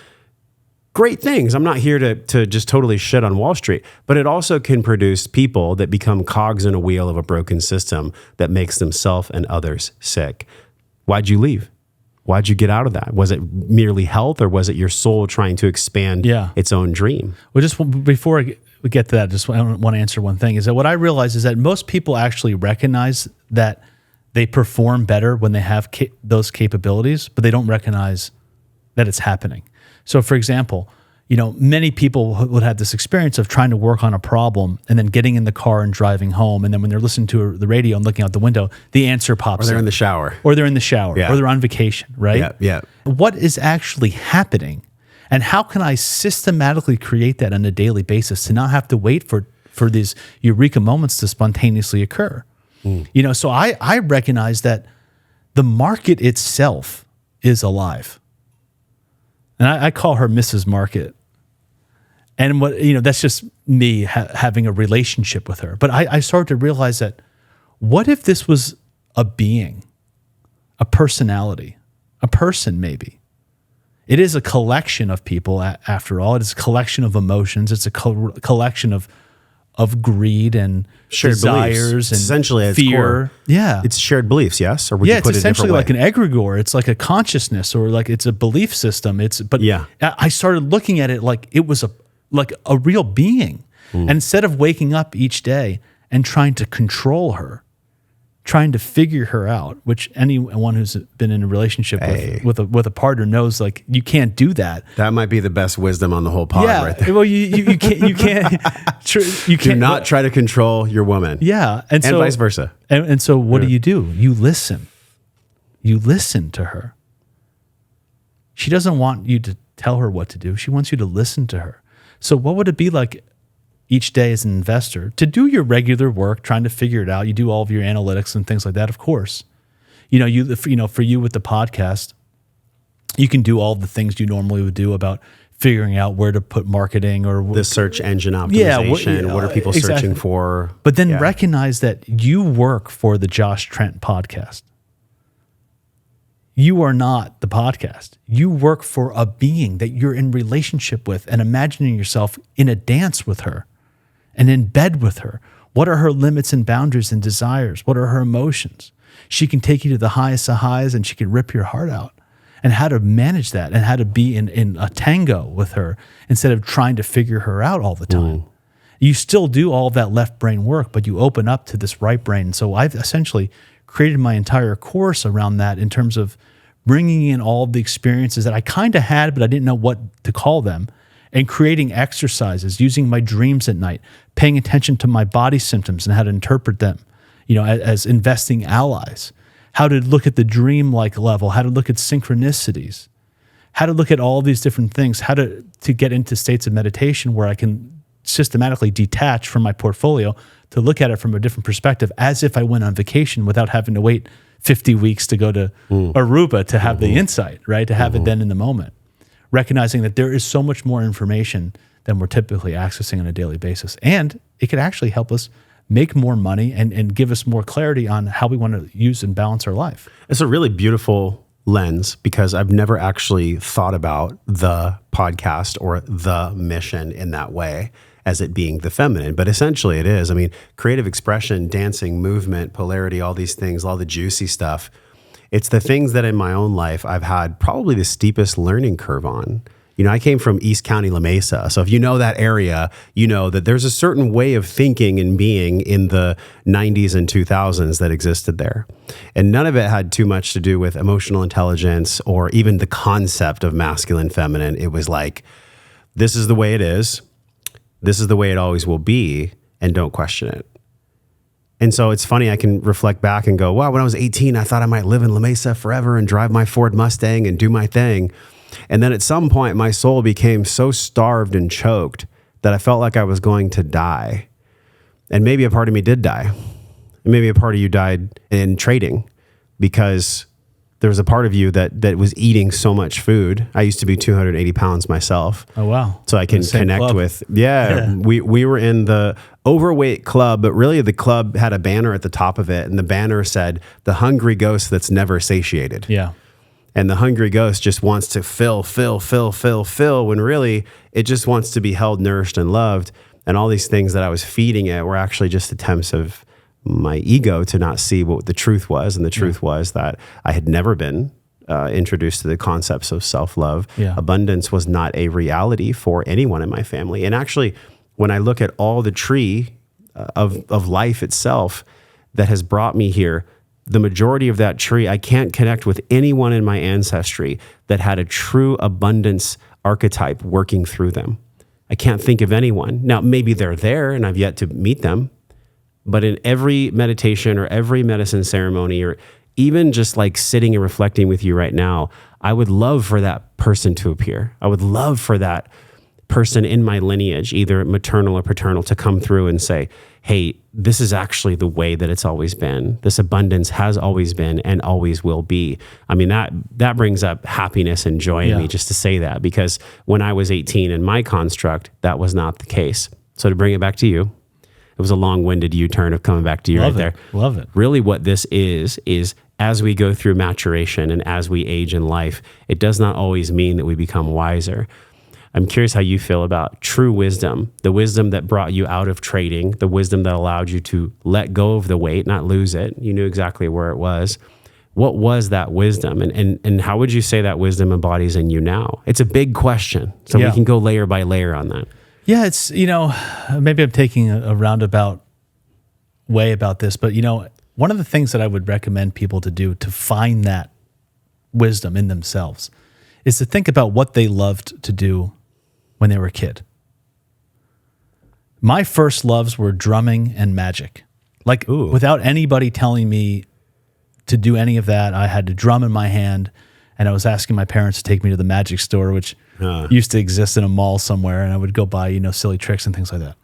great things. I'm not here to just totally shit on Wall Street, but it also can produce people that become cogs in a wheel of a broken system that makes themselves and others sick. Why'd you leave? Why'd you get out of that? Was it merely health, or was it your soul trying to expand its own dream? Well, just before we get to that, just I want to answer one thing, is that what I realize is that most people actually recognize that they perform better when they have those capabilities, but they don't recognize that it's happening. So, for example, many people would have this experience of trying to work on a problem and then getting in the car and driving home. And then when they're listening to the radio and looking out the window, the answer pops in. Or they're in the shower. Or they're in the shower. Yeah. Or they're on vacation, right? Yeah, yeah. What is actually happening? And how can I systematically create that on a daily basis to not have to wait for these eureka moments to spontaneously occur? So I recognize that the market itself is alive. And I call her Mrs. Market. And that's just me having a relationship with her. But I started to realize that what if this was a being, a personality, a person maybe? It is a collection of people after all. It is a collection of emotions. It's a collection of greed and shared desires beliefs. and essentially at fear. Yeah. It's shared beliefs, yes? Or would you it's put it essentially a like an different way? egregore. It's like a consciousness, or like it's a belief system. I started looking at it like it was a real being. And instead of waking up each day and trying to control her, trying to figure her out, which anyone who's been in a relationship with a partner knows, like, you can't do that. That might be the best wisdom on the whole pod right there. Well, you can't do not try to control your woman. Yeah. And so, vice versa. And so what do? You listen. You listen to her. She doesn't want you to tell her what to do. She wants you to listen to her. So what would it be like each day as an investor to do your regular work, trying to figure it out? You do all of your analytics and things like that, of course. For you with the podcast, you can do all the things you normally would do about figuring out where to put marketing or the search engine optimization. What are people searching for? But then recognize that you work for the Josh Trent podcast. You are not the podcast. You work for a being that you're in relationship with, and imagining yourself in a dance with her and in bed with her. What are her limits and boundaries and desires? What are her emotions? She can take you to the highest of highs, and she can rip your heart out. And how to manage that, and how to be in a tango with her instead of trying to figure her out all the time. You still do all of that left brain work, but you open up to this right brain. So I've essentially created my entire course around that, in terms of bringing in all of the experiences that I kind of had, but I didn't know what to call them, and creating exercises, using my dreams at night, paying attention to my body symptoms and how to interpret them, as investing allies, how to look at the dream-like level, how to look at synchronicities, how to look at all these different things, how to get into states of meditation where I can systematically detach from my portfolio to look at it from a different perspective, as if I went on vacation without having to wait 50 weeks to go to Aruba to have the insight, right? To have it then in the moment. Recognizing that there is so much more information than we're typically accessing on a daily basis. And it could actually help us make more money and give us more clarity on how we want to use and balance our life. It's a really beautiful lens, because I've never actually thought about the podcast or the mission in that way, as it being the feminine, but essentially it is. I mean, creative expression, dancing, movement, polarity, all these things, all the juicy stuff. It's the things that in my own life I've had probably the steepest learning curve on. I came from East County, La Mesa. So if you know that area, you know that there's a certain way of thinking and being in the 90s and 2000s that existed there. And none of it had too much to do with emotional intelligence or even the concept of masculine, feminine. It was like, this is the way it is. This is the way it always will be, and don't question it. And so it's funny, I can reflect back and go, wow, when I was 18, I thought I might live in La Mesa forever and drive my Ford Mustang and do my thing. And then at some point, my soul became so starved and choked that I felt like I was going to die. And maybe a part of me did die. And maybe a part of you died in trading, because there was a part of you that was eating so much food. I used to be 280 pounds myself. Oh, wow. So I can connect club. with, we were in the overweight club, but really the club had a banner at the top of it. And the banner said, the hungry ghost that's never satiated. Yeah. And the hungry ghost just wants to fill, when really it just wants to be held, nourished, and loved. And all these things that I was feeding it were actually just attempts of my ego to not see what the truth was. And the truth was that I had never been introduced to the concepts of self-love. Yeah. Abundance was not a reality for anyone in my family. And actually, when I look at all the tree of life itself that has brought me here, the majority of that tree, I can't connect with anyone in my ancestry that had a true abundance archetype working through them. I can't think of anyone. Now, maybe they're there and I've yet to meet them. But in every meditation or every medicine ceremony, or even just like sitting and reflecting with you right now, I would love for that person to appear. I would love for that person in my lineage, either maternal or paternal, to come through and say, hey, this is actually the way that it's always been. This abundance has always been and always will be. I mean, that brings up happiness and joy in me just to say that, because when I was 18 in my construct, that was not the case. So to bring it back to you, it was a long-winded U-turn of coming back to you right there. Love it. Really what this is as we go through maturation and as we age in life, it does not always mean that we become wiser. I'm curious how you feel about true wisdom, the wisdom that brought you out of trading, the wisdom that allowed you to let go of the weight, not lose it. You knew exactly where it was. What was that wisdom? And how would you say that wisdom embodies in you now? It's a big question. So we can go layer by layer on that. Yeah, it's, maybe I'm taking a roundabout way about this, but, one of the things that I would recommend people to do to find that wisdom in themselves is to think about what they loved to do when they were a kid. My first loves were drumming and magic. Like, without anybody telling me to do any of that, I had to drum in my hand, and I was asking my parents to take me to the magic store, which used to exist in a mall somewhere, and I would go buy, silly tricks and things like that.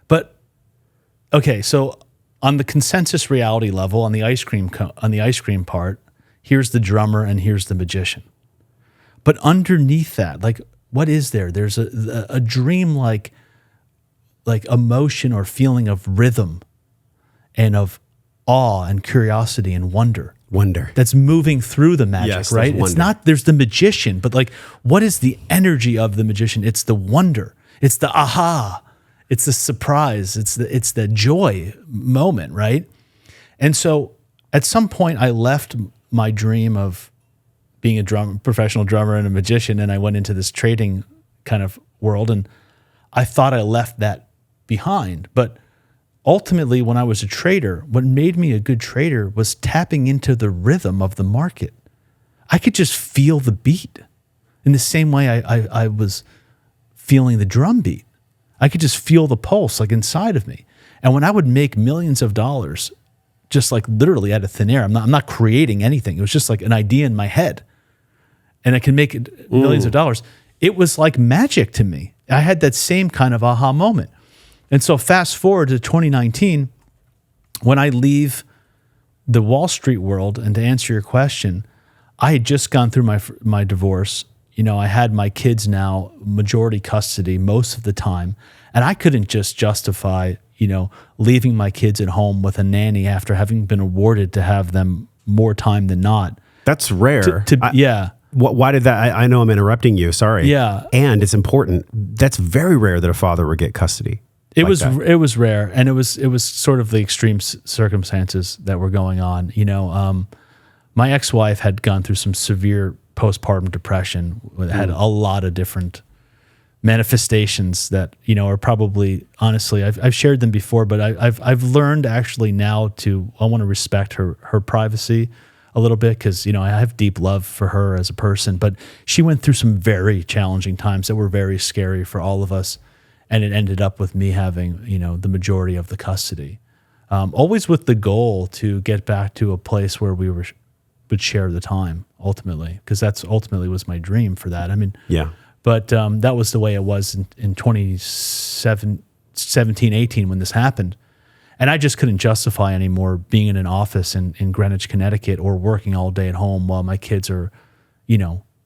But, okay, so on the consensus reality level, on the ice cream part, here's the drummer and here's the magician. But underneath that, like, what is there? There's a dream like emotion or feeling of rhythm and of awe and curiosity and wonder. That's moving through the magic, yes, right? It's not, there's the magician, but like, what is the energy of the magician? It's the wonder. It's the aha. It's the surprise. It's the joy moment, right? And so at some point I left my dream of being a professional drummer and a magician, and I went into this trading kind of world, and I thought I left that behind. But ultimately, when I was a trader, what made me a good trader was tapping into the rhythm of the market. I could just feel the beat in the same way I was feeling the drum beat. I could just feel the pulse like inside of me. And when I would make millions of dollars, just like literally out of thin air, I'm not creating anything. It was just like an idea in my head. And I can make millions of dollars. It was like magic to me. I had that same kind of aha moment. And so fast forward to 2019, when I leave the Wall Street world, and to answer your question, I had just gone through my divorce. I had my kids now majority custody most of the time, and I couldn't just justify, leaving my kids at home with a nanny after having been awarded to have them more time than not. That's rare. Yeah. Why did that? I know I'm interrupting you. Sorry. Yeah. And it's important. That's very rare that a father would get custody. It was rare, and it was sort of the extreme circumstances that were going on. My ex-wife had gone through some severe postpartum depression. Had a lot of different manifestations that are probably, honestly, I've shared them before, but I've learned actually now I want to respect her privacy a little bit, because I have deep love for her as a person, but she went through some very challenging times that were very scary for all of us. And it ended up with me having, the majority of the custody, always with the goal to get back to a place where we would share the time ultimately, because that's ultimately was my dream for that. I mean, yeah. But that was the way it was in 2017, 18 when this happened, and I just couldn't justify anymore being in an office in Greenwich, Connecticut, or working all day at home while my kids are,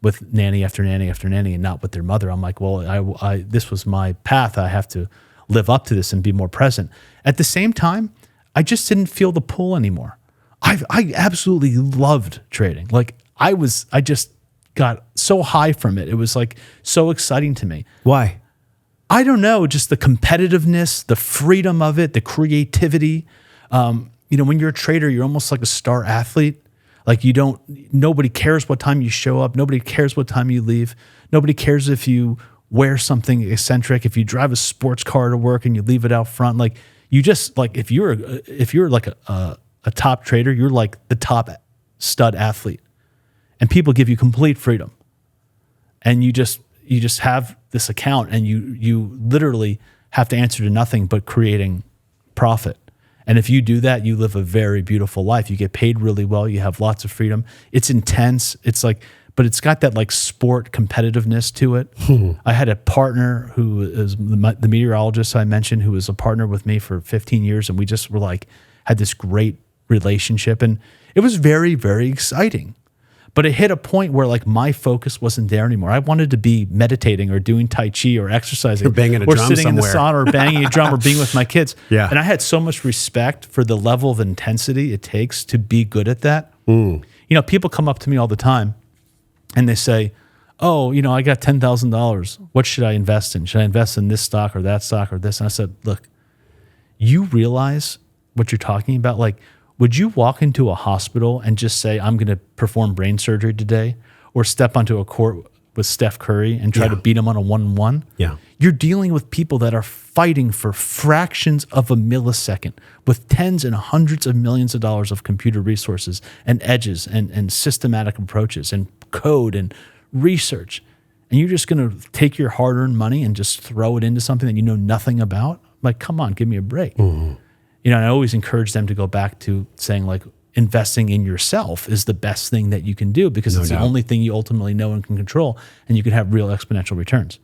with nanny after nanny after nanny and not with their mother. I'm like, well, I this was my path. I have to live up to this and be more present. At the same time, I just didn't feel the pull anymore. I absolutely loved trading. Like I just got so high from it. It was like so exciting to me. Why? I don't know, just the competitiveness, the freedom of it, the creativity. When you're a trader, you're almost like a star athlete. Like nobody cares what time you show up. Nobody cares what time you leave. Nobody cares if you wear something eccentric, if you drive a sports car to work and you leave it out front. Like you just like, if you're like a top trader, you're like the top stud athlete, and people give you complete freedom. And you just have this account, and you literally have to answer to nothing but creating profit. And if you do that, you live a very beautiful life. You get paid really well. You have lots of freedom. It's intense. It's like, but it's got that like sport competitiveness to it. I had a partner who is the meteorologist I mentioned, who was a partner with me for 15 years. And we just were like, had this great relationship. And it was very, very exciting. But it hit a point where like my focus wasn't there anymore. I wanted to be meditating or doing Tai Chi or exercising, or banging a or drum sitting somewhere. in the sauna or banging a drum or being with my kids. Yeah. And I had so much respect for the level of intensity it takes to be good at that. People come up to me all the time and they say, oh, I got $10,000. What should I invest in? Should I invest in this stock or that stock or this? And I said, look, you realize what you're talking about? Like, would you walk into a hospital and just say, I'm going to perform brain surgery today, or step onto a with Steph Curry and try to beat him on a 1-on-1. Yeah. You're dealing with people that are fighting for fractions of a millisecond with tens and hundreds of millions of dollars of computer resources and edges and systematic approaches and code and research. And you're just going to take your hard-earned money and just throw it into something that you know nothing about? Like, come on, give me a break. Mm-hmm. You know, and I always encourage them to go back to saying, like, investing in yourself is the best thing that you can do because it's the only thing you ultimately know and can control, and you can have real exponential returns.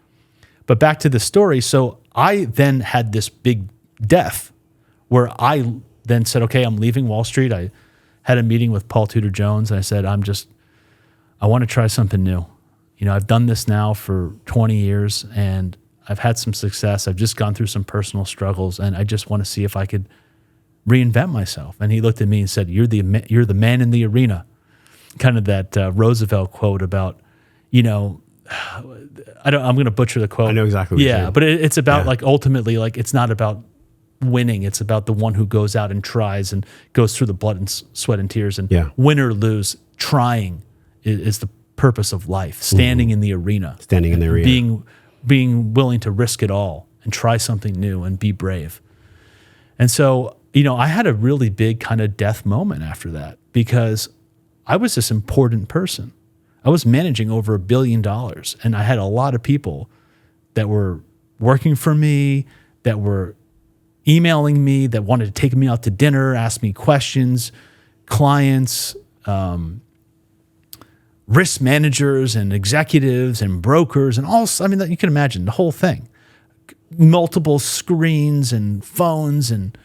But back to the story. So I then had this big death where I then said, okay, I'm leaving Wall Street. I had a meeting with Paul Tudor Jones, and I said, I want to try something new. You know, I've done this now for 20 years, and I've had some success. I've just gone through some personal struggles, and I just want to see if I could reinvent myself. And he looked at me and said, you're the man in the arena. Kind of that Roosevelt quote about, you know, I'm going to butcher the quote. I know exactly what you're saying. But it's about like ultimately, like it's not about winning. It's about the one who goes out and tries and goes through the blood and sweat and tears, and win or lose, trying is the purpose of life. Standing in the arena. Standing in the arena. Being willing to risk it all and try something new and be brave. And so, you know, I had a really big kind of death moment after that because I was this important person. I was managing over $1 billion, and I had a lot of people that were working for me, that were emailing me, that wanted to take me out to dinner, ask me questions, clients, risk managers and executives and brokers and all. I mean, you can imagine the whole thing. Multiple screens and phones and,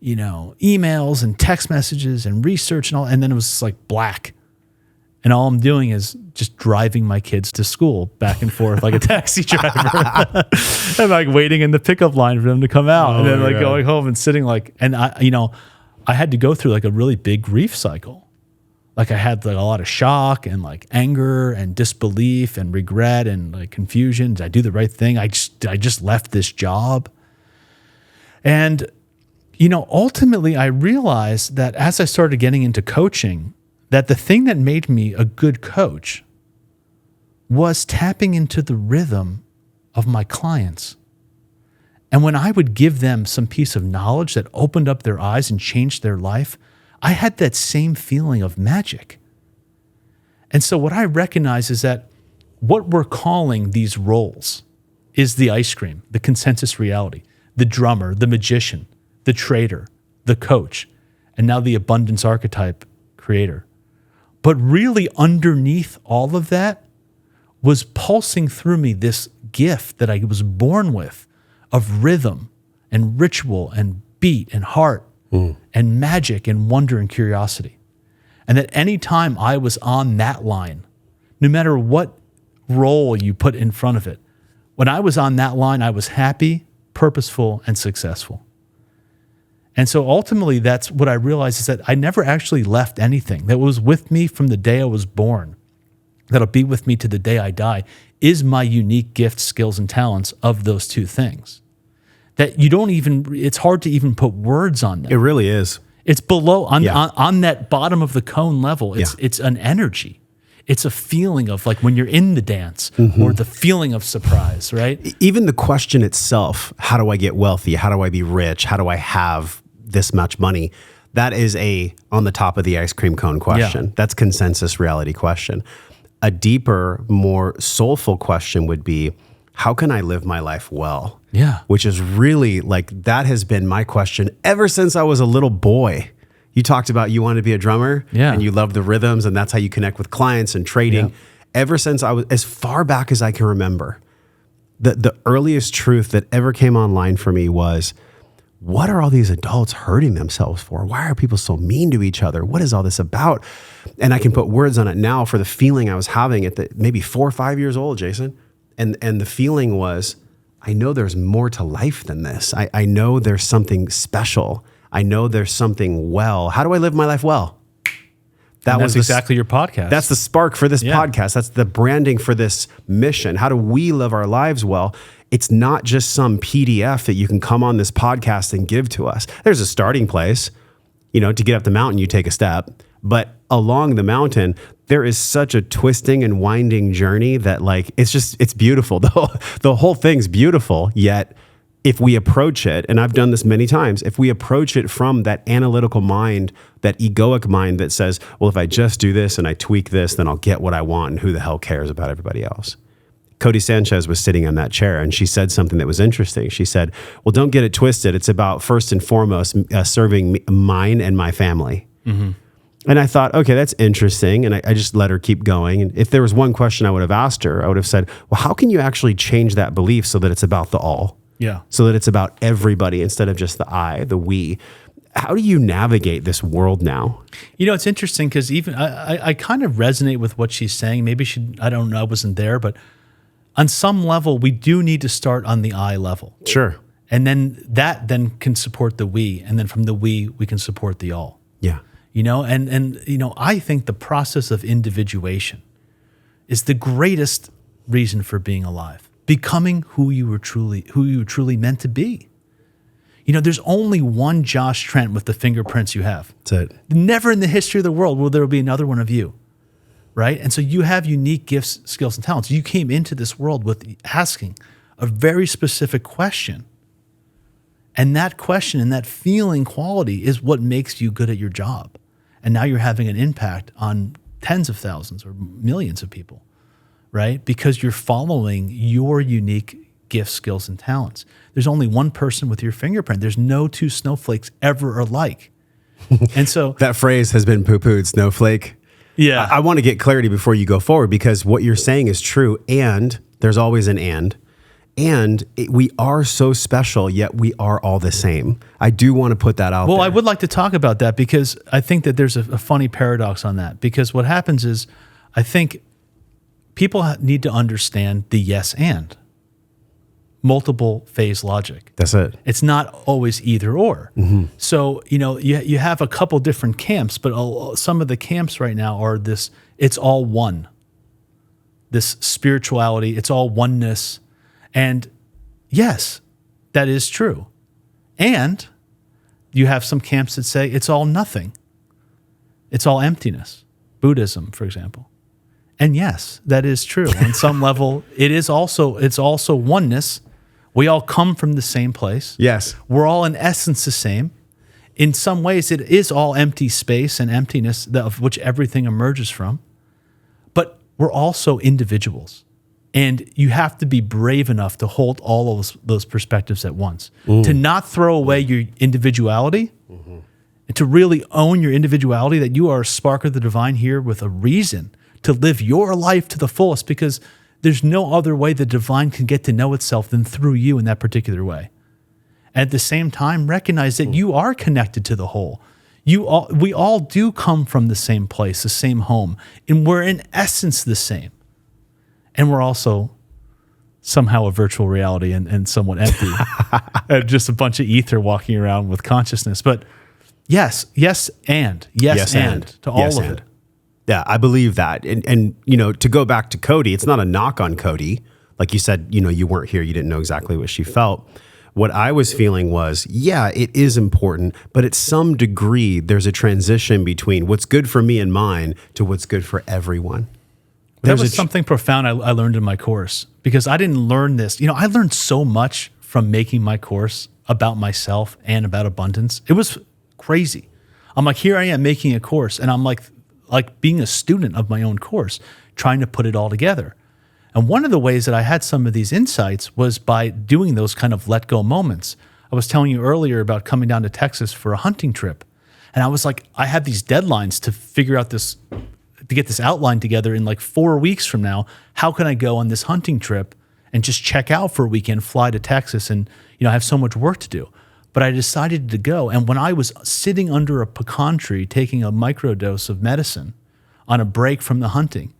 you know, emails and text messages and research and all. And then it was like black. And all I'm doing is just driving my kids to school back and forth like a taxi driver. And like waiting in the pickup line for them to come out. And then like going home and sitting like, and I had to go through like a really big grief cycle. Like I had like a lot of shock and like anger and disbelief and regret and like confusion. Did I do the right thing? I just left this job. And, you know, ultimately I realized that as I started getting into coaching, that the thing that made me a good coach was tapping into the rhythm of my clients. And when I would give them some piece of knowledge that opened up their eyes and changed their life, I had that same feeling of magic. And so what I recognize is that what we're calling these roles is the ice cream, the consensus reality, the drummer, the magician, the trader, the coach, and now the abundance archetype creator. But really underneath all of that was pulsing through me this gift that I was born with of rhythm and ritual and beat and heart and magic and wonder and curiosity. And that any time I was on that line, no matter what role you put in front of it, when I was on that line, I was happy, purposeful, and successful. And so ultimately, that's what I realized is that I never actually left anything that was with me from the day I was born, that'll be with me to the day I die, is my unique gifts, skills, and talents of those two things. That you don't even, it's hard to even put words on them. It really is. It's below, on that bottom of the cone level, it's an energy. It's a feeling of like when you're in the dance or the feeling of surprise, right? Even the question itself, how do I get wealthy? How do I be rich? How do I have this much money? That is on the top of the ice cream cone question. Yeah. That's consensus reality question. A deeper, more soulful question would be, how can I live my life well? Yeah. Which is really like, that has been my question ever since I was a little boy. You talked about you wanted to be a drummer and you love the rhythms, and that's how you connect with clients and trading. Yeah. Ever since I was, as far back as I can remember, the earliest truth that ever came online for me was, what are all these adults hurting themselves for? Why are people so mean to each other? What is all this about? And I can put words on it now for the feeling I was having at maybe 4 or 5 years old, Jason. And the feeling was, I know there's more to life than this. I know there's something special. I know there's something well. How do I live my life well? That's exactly your podcast. That's the spark for this podcast. That's the branding for this mission. How do we live our lives well? It's not just some PDF that you can come on this podcast and give to us. There's a starting place. To get up the mountain, you take a step. But along the mountain, there is such a twisting and winding journey that it's beautiful. The whole thing's beautiful, yet if we approach it, and I've done this many times, if we approach it from that analytical mind, that egoic mind that says, well, if I just do this and I tweak this, then I'll get what I want, and who the hell cares about everybody else? Cody Sanchez was sitting in that chair, and she said something that was interesting. She said, well, don't get it twisted. It's about, first and foremost, serving mine and my family. Mm-hmm. And I thought, okay, that's interesting. And I just let her keep going. And if there was one question I would have asked her, I would have said, well, how can you actually change that belief so that it's about the all? Yeah. So that it's about everybody instead of just the I, the we. How do you navigate this world now? It's interesting because even I kind of resonate with what she's saying. Maybe I don't know, I wasn't there, but on some level, we do need to start on the I level. Sure. And then that then can support the we. And then from the we can support the all. Yeah. I think the process of individuation is the greatest reason for being alive. Becoming who you were truly meant to be. There's only one Josh Trent with the fingerprints you have. That's it. Never in the history of the world will there be another one of you. Right? And so you have unique gifts, skills, and talents. You came into this world with asking a very specific question. And that question and that feeling quality is what makes you good at your job. And now you're having an impact on tens of thousands or millions of people, right? Because you're following your unique gifts, skills, and talents. There's only one person with your fingerprint. There's no two snowflakes ever alike. And so that phrase has been poo-pooed, snowflake. Yeah. I want to get clarity before you go forward, because what you're saying is true, and there's always an and. We are so special, yet we are all the same. I do want to put that out there. Well, I would like to talk about that, because I think that there's a funny paradox on that. Because what happens is, I think people need to understand the yes and. Multiple phase logic. That's it. It's not always either or. Mm-hmm. So, you have a couple different camps, but some of the camps right now are this, it's all one. This spirituality, it's all oneness. And yes, that is true. And you have some camps that say it's all nothing. It's all emptiness. Buddhism, for example. And yes, that is true. On some level, it's also oneness. We all come from the same place. Yes. We're all in essence the same. In some ways, it is all empty space and emptiness of which everything emerges from. But we're also individuals. And you have to be brave enough to hold all of those perspectives at once. To not throw away your individuality, and to really own your individuality, that you are a spark of the divine here with a reason to live your life to the fullest, because there's no other way the divine can get to know itself than through you in that particular way. At the same time, recognize that you are connected to the whole. We all do come from the same place, the same home, and we're in essence the same. And we're also somehow a virtual reality and somewhat empty. And just a bunch of ether walking around with consciousness. But yes, and to all of it. Yeah, I believe that. And to go back to Cody, it's not a knock on Cody. Like you said, you weren't here. You didn't know exactly what she felt. What I was feeling was, yeah, it is important, but at some degree, there's a transition between what's good for me and mine to what's good for everyone. That was something profound I learned in my course, because I didn't learn this. I learned so much from making my course about myself and about abundance. It was crazy. I'm like, here I am making a course, and I'm like being a student of my own course, trying to put it all together. And one of the ways that I had some of these insights was by doing those kind of let go moments. I was telling you earlier about coming down to Texas for a hunting trip. And I was like, I had these deadlines to figure out this, to get this outline together in like 4 weeks from now. How can I go on this hunting trip and just check out for a weekend, fly to Texas, and I have so much work to do. But I decided to go. And when I was sitting under a pecan tree taking a microdose of medicine on a break from the hunting,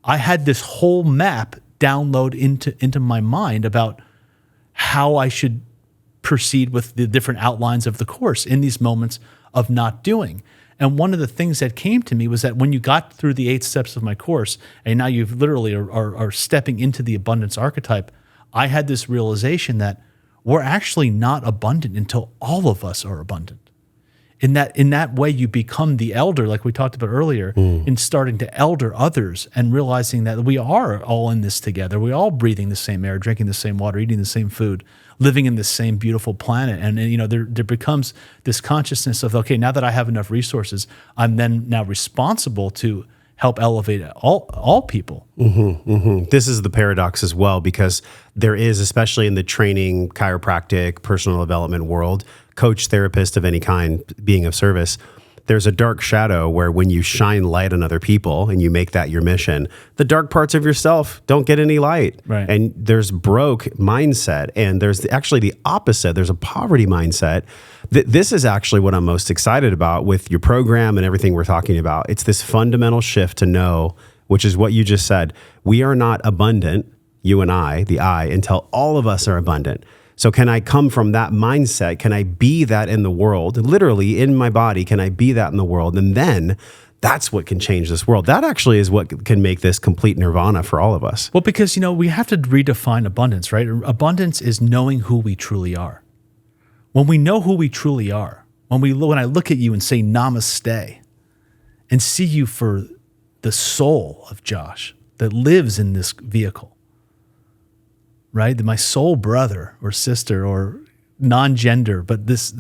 I had this whole map download into my mind about how I should proceed with the different outlines of the course in these moments of not doing. And one of the things that came to me was that when you got through the 8 steps of my course, and now you literally are stepping into the abundance archetype, I had this realization that we're actually not abundant until all of us are abundant. In that way, you become the elder, like we talked about earlier, in starting to elder others and realizing that we are all in this together. We're all breathing the same air, drinking the same water, eating the same food, living in the same beautiful planet. And there becomes this consciousness of, okay, now that I have enough resources, I'm then now responsible to help elevate all people. This is the paradox as well, because there is, especially in the training, chiropractic, personal development world, coach, therapist of any kind, being of service, there's a dark shadow where when you shine light on other people and you make that your mission, the dark parts of yourself don't get any light. Right. And there's broke mindset, and there's actually the opposite. There's a poverty mindset. This is actually what I'm most excited about with your program and everything we're talking about. It's this fundamental shift to know, which is what you just said. We are not abundant, you and I, the I, until all of us are abundant. So can I come from that mindset? Can I be that in the world? Literally in my body, can I be that in the world? And then that's what can change this world. That actually is what can make this complete nirvana for all of us. Well, because, we have to redefine abundance, right? Abundance is knowing who we truly are. When we know who we truly are, when I look at you and say namaste and see you for the soul of Josh that lives in this vehicle, right? My soul brother or sister or non-gender, but this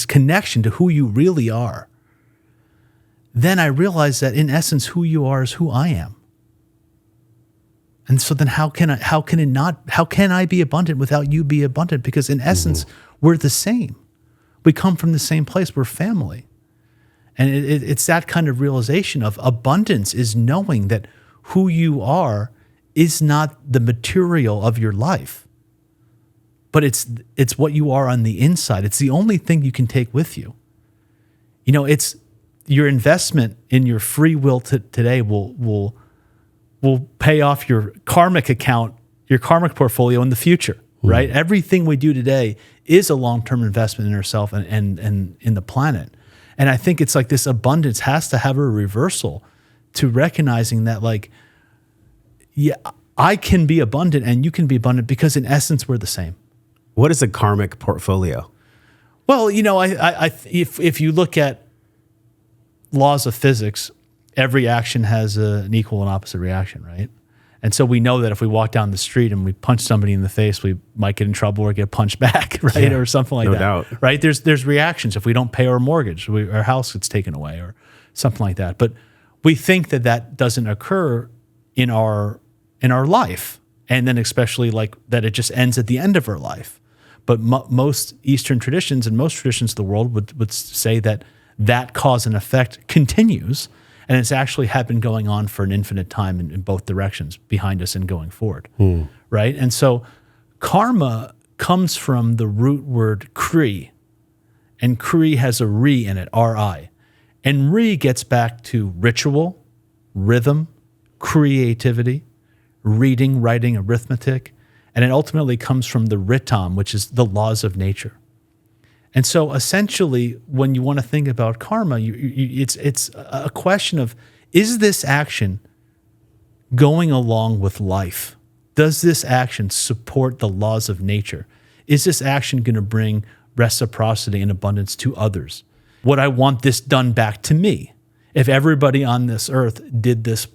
connection to who you really are. Then I realize that in essence, who you are is who I am. And so then how can I be abundant without you be abundant? Because in essence, we're the same. We come from the same place. We're family. And it's that kind of realization of abundance is knowing that who you are is not the material of your life, but it's what you are on the inside. It's the only thing you can take with you. It's your investment in your free will today will pay off your karmic account, your karmic portfolio in the future, right? Everything we do today is a long-term investment in ourselves and in the planet. And I think it's like this abundance has to have a reversal to recognizing that, like, yeah, I can be abundant and you can be abundant because in essence, we're the same. What is a karmic portfolio? Well, if you look at laws of physics, every action has an equal and opposite reaction, right? And so we know that if we walk down the street and we punch somebody in the face, we might get in trouble or get punched back, right? Yeah, or something like that. No doubt. Right? There's reactions. If we don't pay our mortgage, our house gets taken away or something like that. But we think that doesn't occur in our life. And then especially like that it just ends at the end of our life. But most Eastern traditions and most traditions of the world would say that cause and effect continues. And it's actually had been going on for an infinite time in both directions, behind us and going forward, right? And so karma comes from the root word kri, and kri has a ri in it, R-I. And ri gets back to ritual, rhythm, creativity, reading, writing, arithmetic, and it ultimately comes from the ritam, which is the laws of nature. And so essentially, when you want to think about karma, it's a question of, is this action going along with life? Does this action support the laws of nature? Is this action going to bring reciprocity and abundance to others? Would I want this done back to me? If everybody on this earth did this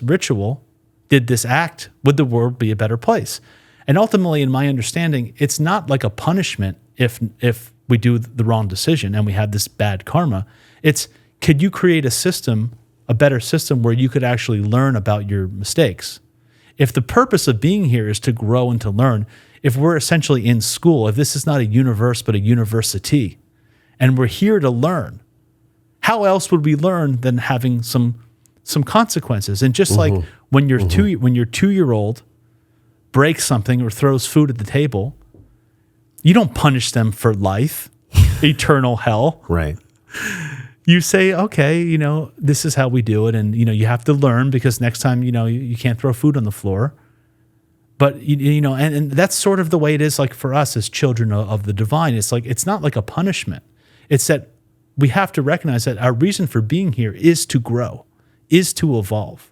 ritual, did this act, would the world be a better place? And ultimately, in my understanding, it's not like a punishment if we do the wrong decision and we have this bad karma. It's, could you create a better system where you could actually learn about your mistakes? If the purpose of being here is to grow and to learn, if we're essentially in school, if this is not a universe but a university, and we're here to learn, how else would we learn than having some consequences? And just like when your 2-year-old breaks something or throws food at the table, you don't punish them for life, eternal hell. Right. You say, okay, this is how we do it. And, you have to learn because next time, you can't throw food on the floor. But, and that's sort of the way it is like for us as children of the divine. It's like, it's not like a punishment. It's that we have to recognize that our reason for being here is to grow, is to evolve.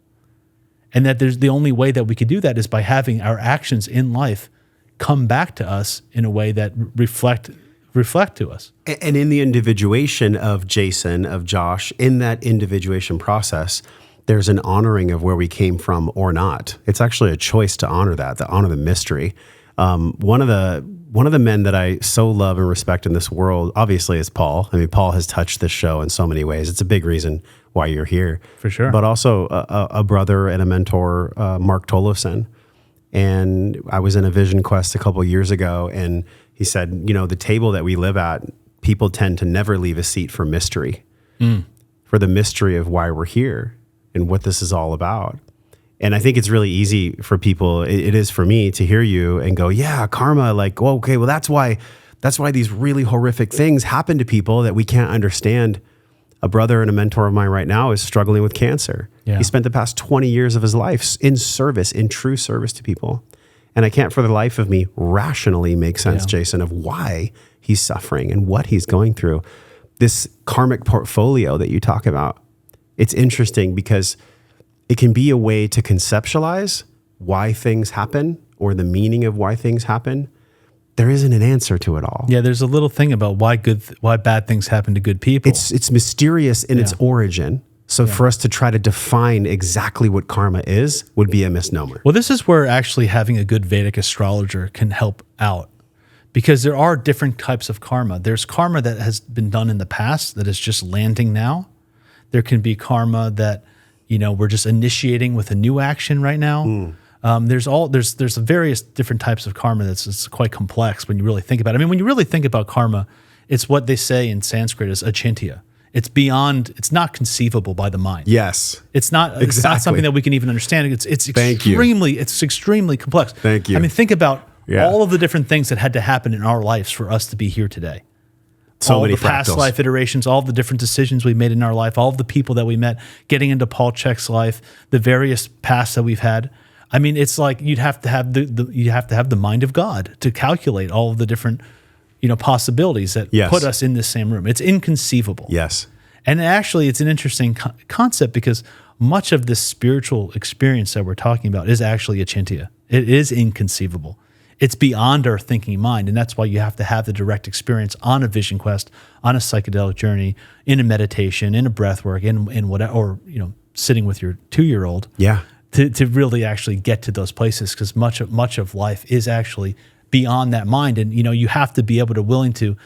And that the only way that we could do that is by having our actions in life come back to us in a way that reflect reflect to us. And in the individuation of Jason, of Josh, in that individuation process, there's an honoring of where we came from or not. It's actually a choice to honor that, to honor the mystery. One of the men that I so love and respect in this world, obviously, is Paul. I mean, Paul has touched this show in so many ways. It's a big reason why you're here. For sure. But also a brother and a mentor, Mark Tolofsen. And I was in a Vision Quest a couple of years ago, and he said, the table that we live at, people tend to never leave a seat for mystery, for the mystery of why we're here and what this is all about. And I think it's really easy for people, it is for me, to hear you and go, yeah, karma, like, well, okay, well, that's why these really horrific things happen to people that we can't understand. A brother and a mentor of mine right now is struggling with cancer. Yeah. He spent the past 20 years of his life in service, in true service to people. And I can't for the life of me rationally make sense, Jason, of why he's suffering and what he's going through. This karmic portfolio that you talk about, it's interesting because it can be a way to conceptualize why things happen or the meaning of why things happen. There isn't an answer to it all. Yeah, there's a little thing about why bad things happen to good people. It's mysterious in its origin. So for us to try to define exactly what karma is would be a misnomer. Well, this is where actually having a good Vedic astrologer can help out, because there are different types of karma. There's karma that has been done in the past that is just landing now. There can be karma that, we're just initiating with a new action right now. There's various different types of karma it's quite complex when you really think about it. I mean, when you really think about karma, it's what they say in Sanskrit is achintya. It's beyond, it's not conceivable by the mind. Yes. It's not something that we can even understand. It's extremely complex. Thank you. I mean, think about all of the different things that had to happen in our lives for us to be here today. So many the past life iterations, all the different decisions we made in our life, all of the people that we met, getting into Paul Chek's life, the various paths that we've had. I mean, it's like you'd have to have the mind of God to calculate all of the different, possibilities that put us in this same room. It's inconceivable. Yes. And actually, it's an interesting concept because much of this spiritual experience that we're talking about is actually achintya. It is inconceivable. It's beyond our thinking mind, and that's why you have to have the direct experience on a vision quest, on a psychedelic journey, in a meditation, in a breath work, in whatever, or sitting with your 2-year-old. Yeah. To really actually get to those places, because much of life is actually beyond that mind, and you have to be able to willing to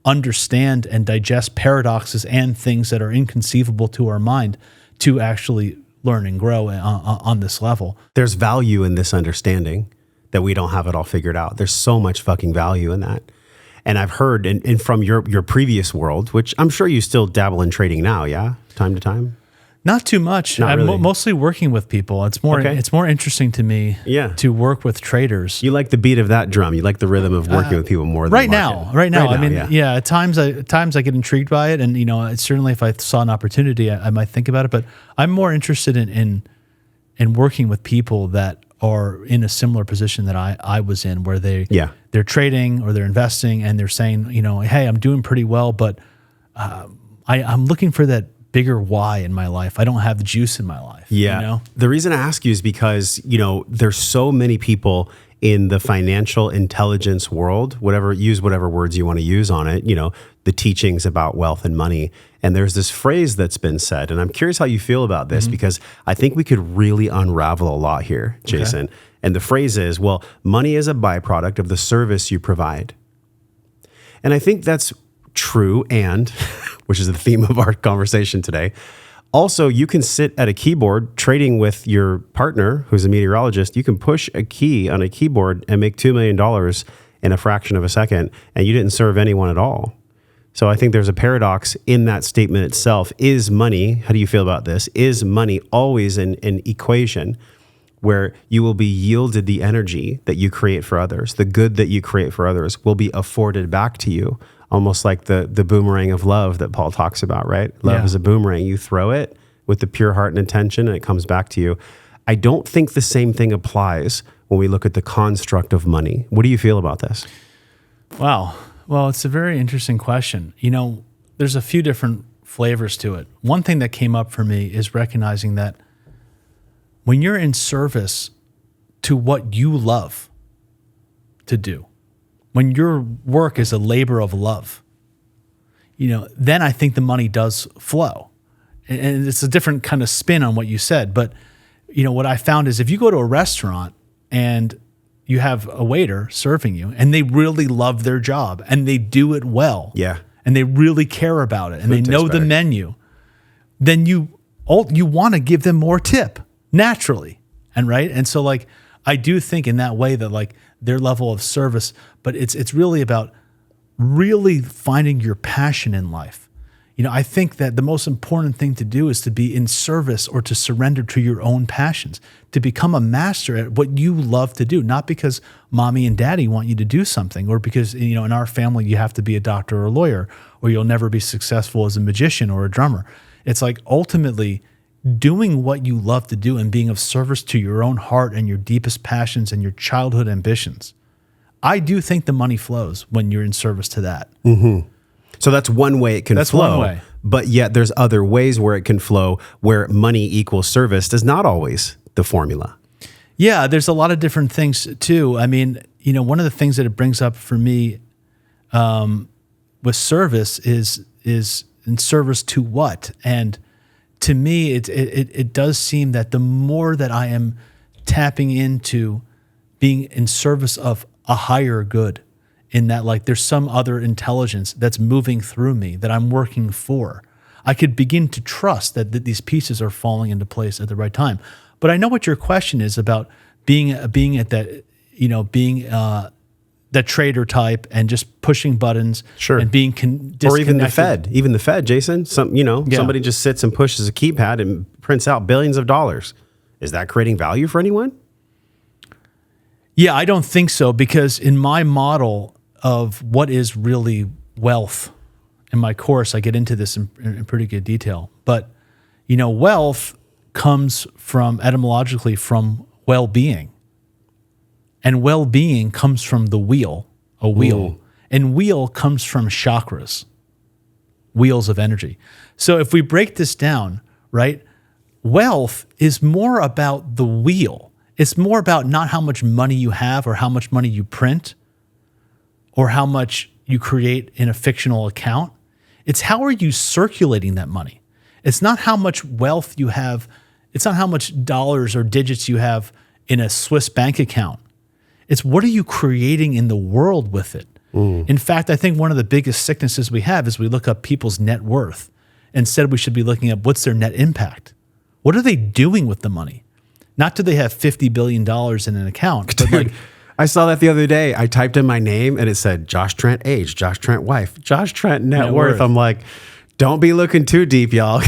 understand and digest paradoxes and things that are inconceivable to our mind to actually learn and grow on this level. There's value in this understanding that we don't have it all figured out. There's so much fucking value in that. And I've heard, and from your previous world, which I'm sure you still dabble in trading now, yeah? Time to time? Not too much. Not really. I'm mostly working with people. It's more interesting to me to work with traders. You like the beat of that drum. You like the rhythm of working with people more than right now. I mean, at times I get intrigued by it, and it's certainly if I saw an opportunity, I might think about it. But I'm more interested in working with people that are in a similar position that I was in, where they're trading or they're investing, and they're saying, hey, I'm doing pretty well, but I'm looking for that bigger why in my life. I don't have the juice in my life. Yeah. The reason I ask you is because, there's so many people in the financial intelligence world, use whatever words you want to use on it, the teachings about wealth and money. And there's this phrase that's been said, and I'm curious how you feel about this, because I think we could really unravel a lot here, Jason. Okay. And the phrase is, well, money is a byproduct of the service you provide. And I think that's true, and which is the theme of our conversation today. Also, you can sit at a keyboard trading with your partner, who's a meteorologist. You can push a key on a keyboard and make $2 million in a fraction of a second, and you didn't serve anyone at all. So I think there's a paradox in that statement itself. Is money, how do you feel about this? Is money always an equation where you will be yielded the energy that you create for others, the good that you create for others will be afforded back to you? Almost like the boomerang of love that Paul talks about, right? Love is a boomerang. You throw it with the pure heart and intention, and it comes back to you. I don't think the same thing applies when we look at the construct of money. What do you feel about this? Wow. Well, it's a very interesting question. There's a few different flavors to it. One thing that came up for me is recognizing that when you're in service to what you love to do, when your work is a labor of love, then I think the money does flow. And it's a different kind of spin on what you said. But, what I found is if you go to a restaurant and you have a waiter serving you and they really love their job and they do it well. Yeah. And they really care about it and they know the menu, then you want to give them more tip naturally. And so like, I do think in that way that like their level of service, but it's really about really finding your passion in life. I think that the most important thing to do is to be in service or to surrender to your own passions, to become a master at what you love to do, not because mommy and daddy want you to do something or because, in our family, you have to be a doctor or a lawyer or you'll never be successful as a magician or a drummer. It's like ultimately doing what you love to do and being of service to your own heart and your deepest passions and your childhood ambitions. I do think the money flows when you're in service to that. Mm-hmm. So that's one way it can flow. One way. But yet there's other ways where it can flow where money equals service is not always the formula. Yeah, there's a lot of different things too. I mean, one of the things that it brings up for me with service is in service to what? And to me, it does seem that the more that I am tapping into being in service of a higher good, in that like there's some other intelligence that's moving through me that I'm working for, I could begin to trust that these pieces are falling into place at the right time. But I know what your question is about being at that, being that trader type and just pushing buttons, sure, and being or even the Fed, Jason. Somebody just sits and pushes a keypad and prints out billions of dollars. Is that creating value for anyone? Yeah, I don't think so, because in my model of what is really wealth, in my course, I get into this in pretty good detail. But, wealth comes from, etymologically, from well-being. And well-being comes from the wheel, a wheel. Ooh. And wheel comes from chakras, wheels of energy. So if we break this down, right, wealth is more about the wheel. It's more about not how much money you have or how much money you print or how much you create in a fictional account. It's how are you circulating that money. It's not how much wealth you have. It's not how much dollars or digits you have in a Swiss bank account. It's what are you creating in the world with it. Mm. In fact, I think one of the biggest sicknesses we have is we look up people's net worth. Instead, we should be looking up what's their net impact. What are they doing with the money? Not do they have $50 billion in an account, but Dude, I saw that the other day. I typed in my name and it said Josh Trent age, Josh Trent wife, Josh Trent net worth. I'm like, don't be looking too deep, y'all.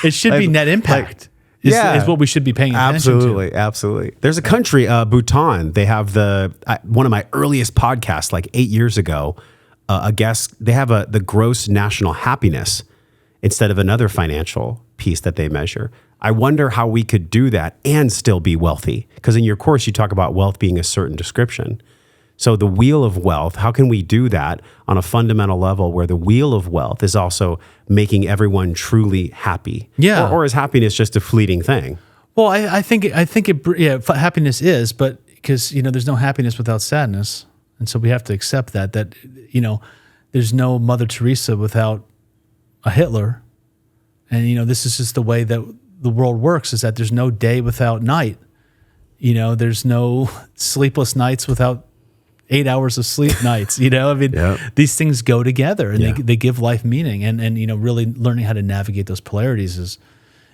It should be net impact. Is what we should be paying attention to. Absolutely. There's a country, Bhutan. They have one of my earliest podcasts, like 8 years ago. A guest. They have the gross national happiness instead of another financial piece that they measure. I wonder how we could do that and still be wealthy. Because in your course, you talk about wealth being a certain description. So the wheel of wealth, how can we do that on a fundamental level where the wheel of wealth is also making everyone truly happy? Yeah. Or is happiness just a fleeting thing? Well, I think happiness is, but because, there's no happiness without sadness. And so we have to accept that there's no Mother Teresa without a Hitler. And, this is just the way that the world works, is that there's no day without night. There's no sleepless nights without 8 hours of sleep nights. These things go together and they give life meaning. And really learning how to navigate those polarities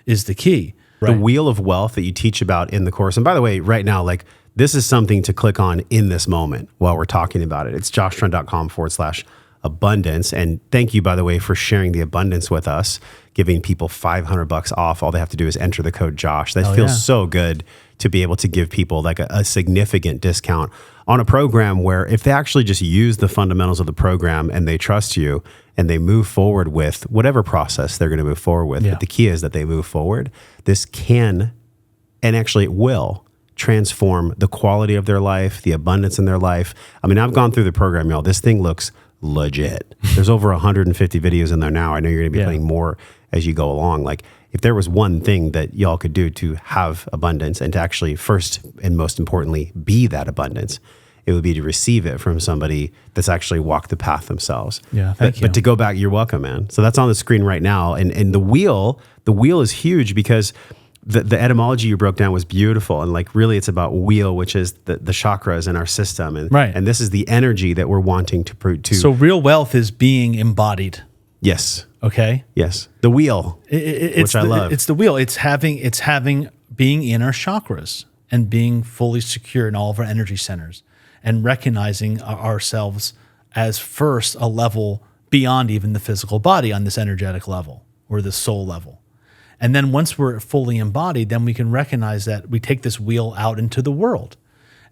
is the key. Right? The wheel of wealth that you teach about in the course. And by the way, right now, this is something to click on in this moment while we're talking about it. It's joshtrent.com/abundance. And thank you, by the way, for sharing the abundance with us, giving people $500 off. All they have to do is enter the code Josh. That feels so good to be able to give people a significant discount on a program where if they actually just use the fundamentals of the program and they trust you and they move forward with whatever process they're going to move forward with. Yeah. But the key is that they move forward. This can, and actually it will, transform the quality of their life, the abundance in their life. I mean, I've gone through the program, y'all. This thing looks legit. There's over 150 videos in there now. I know you're going to be playing more as you go along. If there was one thing that y'all could do to have abundance and to actually first and most importantly be that abundance, It would be to receive it from somebody that's actually walked the path themselves. Yeah, thank you. But to go back, you're welcome, man. So that's on the screen right now. And the wheel is huge because the etymology you broke down was beautiful. And like really it's about wheel, which is the chakras in our system. And, right. And this is the energy that we're wanting to. So real wealth is being embodied. Yes. Okay. Yes. The wheel, which I love. It's the wheel. It's having being in our chakras and being fully secure in all of our energy centers and recognizing ourselves as first a level beyond even the physical body on this energetic level or the soul level. And then once we're fully embodied, then we can recognize that we take this wheel out into the world.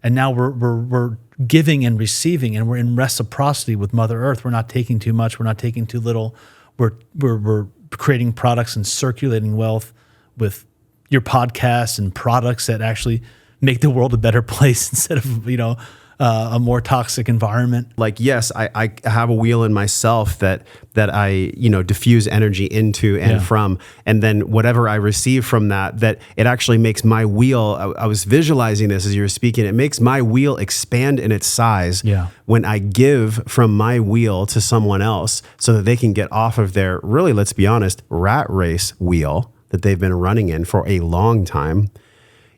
And now we're giving and receiving, and we're in reciprocity with Mother Earth. We're not taking too much. We're not taking too little. We're creating products and circulating wealth with your podcasts and products that actually make the world a better place instead of, a more toxic environment. Like, yes, I have a wheel in myself that I, diffuse energy into and from, and then whatever I receive from that it actually makes my wheel, I was visualizing this as you were speaking, it makes my wheel expand in its size when I give from my wheel to someone else so that they can get off of their, really, let's be honest, rat race wheel that they've been running in for a long time.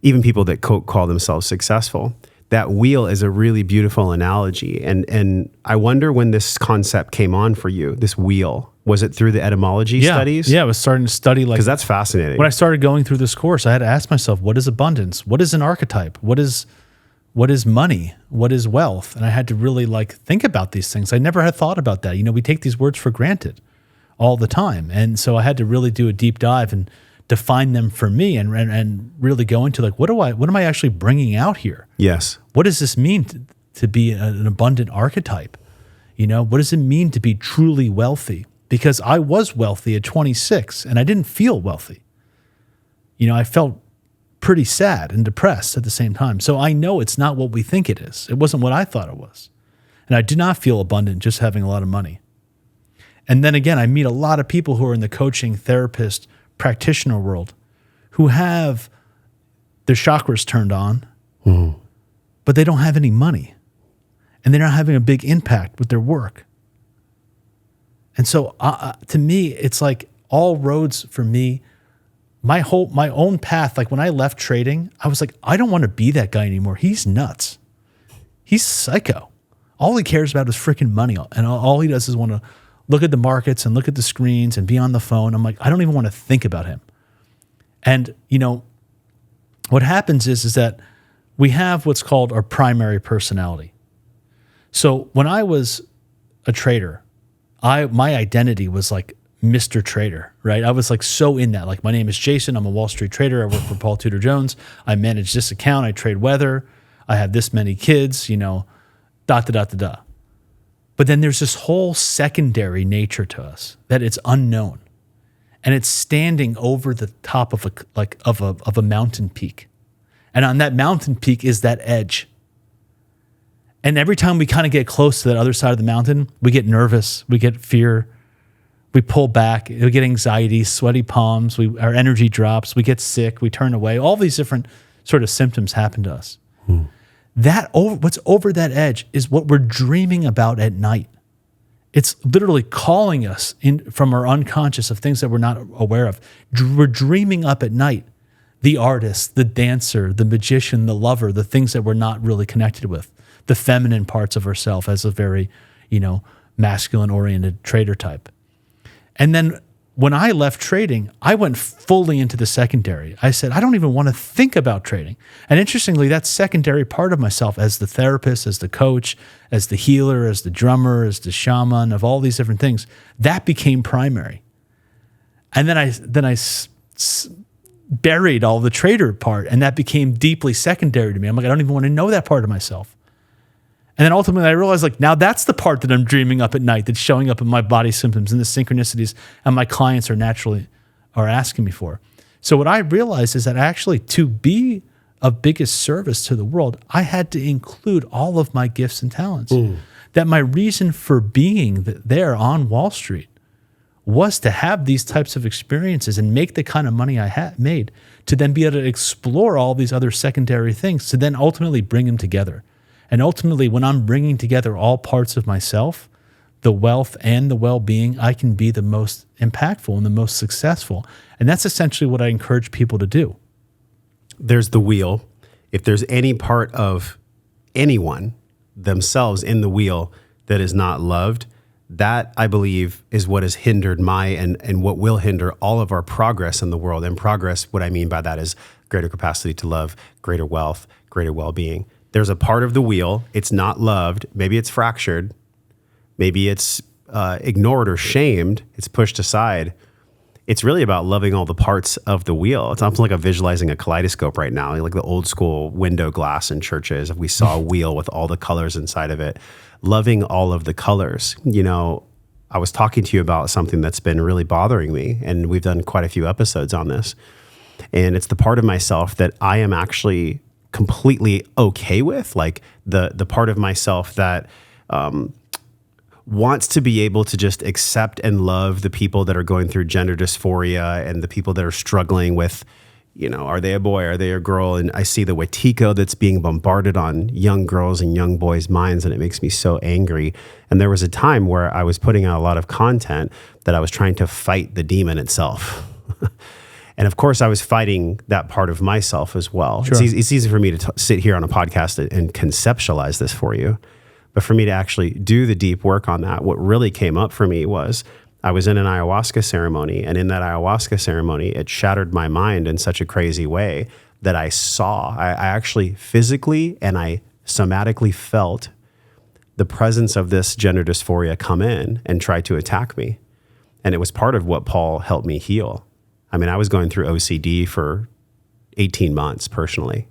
Even people that call themselves successful. That wheel is a really beautiful analogy. And I wonder when this concept came on for you, this wheel. Was it through the etymology studies? Yeah, I was starting to study because that's fascinating. When I started going through this course, I had to ask myself, what is abundance? What is an archetype? What is money? What is wealth? And I had to really think about these things. I never had thought about that. We take these words for granted all the time. And so I had to really do a deep dive and define them for me and really go into what am I actually bringing out here? Yes. What does this mean to be an abundant archetype? What does it mean to be truly wealthy? Because I was wealthy at 26 and I didn't feel wealthy. I felt pretty sad and depressed at the same time. So I know it's not what we think it is. It wasn't what I thought it was. And I do not feel abundant just having a lot of money. And then again, I meet a lot of people who are in the coaching, therapist, practitioner world who have their chakras turned on, but they don't have any money and they're not having a big impact with their work. And so to me, it's like all roads for me, my own path. Like when I left trading, I was like, I don't want to be that guy anymore. He's nuts. He's psycho. All he cares about is freaking money. And all he does is want to look at the markets and look at the screens and be on the phone. I'm like, I don't even want to think about him. And, what happens is that we have what's called our primary personality. So when I was a trader, my identity was like Mr. Trader, right? I was so in that. My name is Jason. I'm a Wall Street trader. I work for Paul Tudor Jones. I manage this account. I trade weather. I have this many kids, But then there's this whole secondary nature to us that it's unknown, and it's standing over the top of a mountain peak, and on that mountain peak is that edge. And every time we kind of get close to that other side of the mountain, we get nervous, we get fear, we pull back, we get anxiety, sweaty palms, our energy drops, we get sick, we turn away. All these different sort of symptoms happen to us. What's over that edge is what we're dreaming about at night. It's literally calling us in from our unconscious of things that we're not aware of. We're dreaming up at night the artist, the dancer, the magician, the lover, the things that we're not really connected with, the feminine parts of ourselves as a very, masculine-oriented trader type. And then when I left trading, I went fully into the secondary. I said, I don't even want to think about trading. And interestingly, that secondary part of myself as the therapist, as the coach, as the healer, as the drummer, as the shaman, of all these different things, that became primary. And then I buried all the trader part, and that became deeply secondary to me. I'm like, I don't even want to know that part of myself. And then ultimately I realized now that's the part that I'm dreaming up at night that's showing up in my body symptoms and the synchronicities and my clients are asking me for. So what I realized is that actually to be of biggest service to the world, I had to include all of my gifts and talents. That my reason for being there on Wall Street was to have these types of experiences and make the kind of money I had made, to then be able to explore all these other secondary things, to then ultimately bring them together. And ultimately, when I'm bringing together all parts of myself, the wealth and the well-being, I can be the most impactful and the most successful. And that's essentially what I encourage people to do. There's the wheel. If there's any part of anyone themselves in the wheel that is not loved, that I believe is what has hindered my and what will hinder all of our progress in the world. And progress, what I mean by that is greater capacity to love, greater wealth, greater well-being. There's a part of the wheel, it's not loved, maybe it's fractured, maybe it's ignored or shamed, it's pushed aside. It's really about loving all the parts of the wheel. It's almost like I'm visualizing a kaleidoscope right now, like the old school window glass in churches. If we saw a wheel with all the colors inside of it, loving all of the colors. You know, I was talking to you about something that's been really bothering me, and we've done quite a few episodes on this. And it's the part of myself that I am actually completely okay with, like the part of myself that wants to be able to just accept and love the people that are going through gender dysphoria and the people that are struggling with, you know, are they a boy, are they a girl? And I see the Wetiko that's being bombarded on young girls and young boys' minds, and it makes me so angry. And there was a time where I was putting out a lot of content that I was trying to fight the demon itself. And of course, I was fighting that part of myself as well. Sure. It's easy for me to sit here on a podcast and conceptualize this for you. But for me to actually do the deep work on that, what really came up for me was I was in an ayahuasca ceremony. And in that ayahuasca ceremony, it shattered my mind in such a crazy way that I actually physically and I somatically felt the presence of this gender dysphoria come in and try to attack me. And it was part of what Paul helped me heal. I mean, I was going through OCD for 18 months personally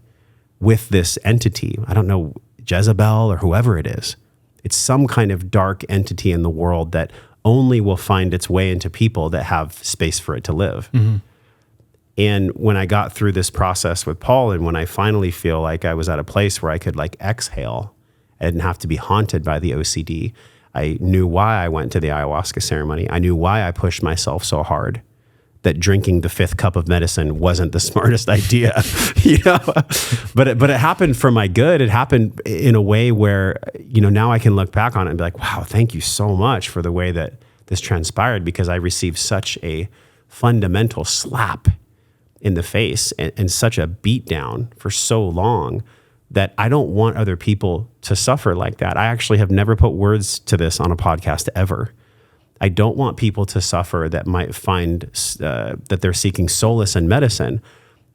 with this entity. I don't know, Jezebel or whoever it is. It's some kind of dark entity in the world that only will find its way into people that have space for it to live. Mm-hmm. And when I got through this process with Paul, and when I finally feel like I was at a place where I could like exhale, I didn't have to be haunted by the OCD. I knew why I went to the ayahuasca ceremony. I knew why I pushed myself so hard, that drinking the 5th cup of medicine wasn't the smartest idea, you know. But it happened for my good. It happened in a way where, you know, now I can look back on it and be like, wow, thank you so much for the way that this transpired, because I received such a fundamental slap in the face and such a beat down for so long that I don't want other people to suffer like that. I actually have never put words to this on a podcast ever. I don't want people to suffer that might find that they're seeking solace in medicine,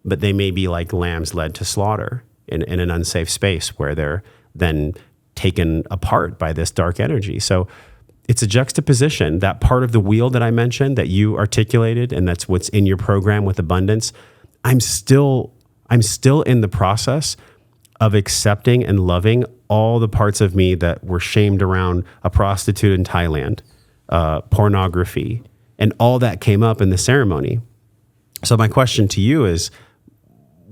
but they may be like lambs led to slaughter in an unsafe space where they're then taken apart by this dark energy. So it's a juxtaposition. That part of the wheel that I mentioned that you articulated, and that's what's in your program with abundance, I'm still in the process of accepting and loving all the parts of me that were shamed around a prostitute in Thailand, pornography, and all that came up in the ceremony. So my question to you is,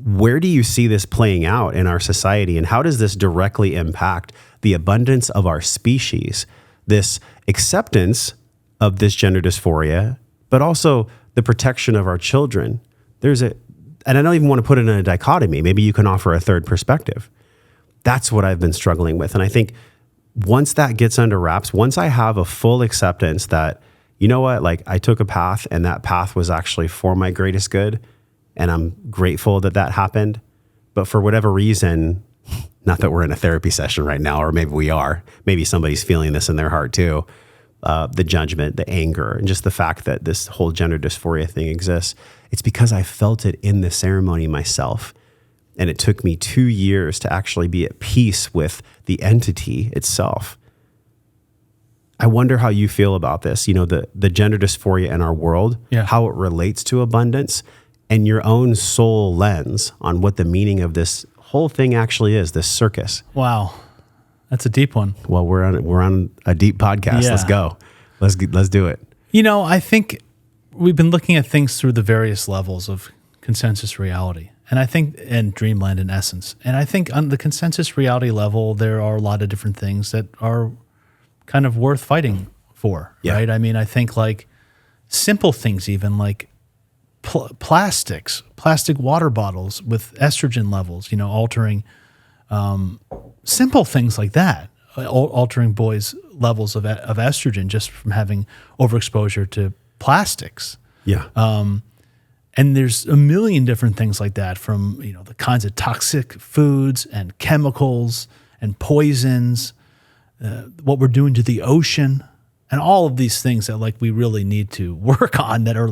where do you see this playing out in our society, and how does this directly impact the abundance of our species, this acceptance of this gender dysphoria, but also the protection of our children? And I don't even want to put it in a dichotomy. Maybe you can offer a third perspective. That's what I've been struggling with. And I think once that gets under wraps, once I have a full acceptance that, you know what, like I took a path and that path was actually for my greatest good, and I'm grateful that that happened. But for whatever reason, not that we're in a therapy session right now, or maybe we are, maybe somebody's feeling this in their heart too, the judgment, the anger, and just the fact that this whole gender dysphoria thing exists, it's because I felt it in the ceremony myself. And it took me 2 years to actually be at peace with the entity itself. I wonder how you feel about this, you know, the gender dysphoria in our world, how it relates to abundance, and your own soul lens on what the meaning of this whole thing actually is, this circus. Wow. That's a deep one. Well, we're on a deep podcast. Yeah. Let's go. Let's do it. You know, I think we've been looking at things through the various levels of consensus reality. And I think, and dreamland in essence. And I think on the consensus reality level, there are a lot of different things that are kind of worth fighting for, right? I mean, I think like simple things, even like plastic water bottles with estrogen levels, you know, altering Simple things like that, altering boys' levels of estrogen just from having overexposure to plastics. Yeah. And there's a million different things like that, from the kinds of toxic foods and chemicals and poisons, what we're doing to the ocean, and all of these things that we really need to work on, that are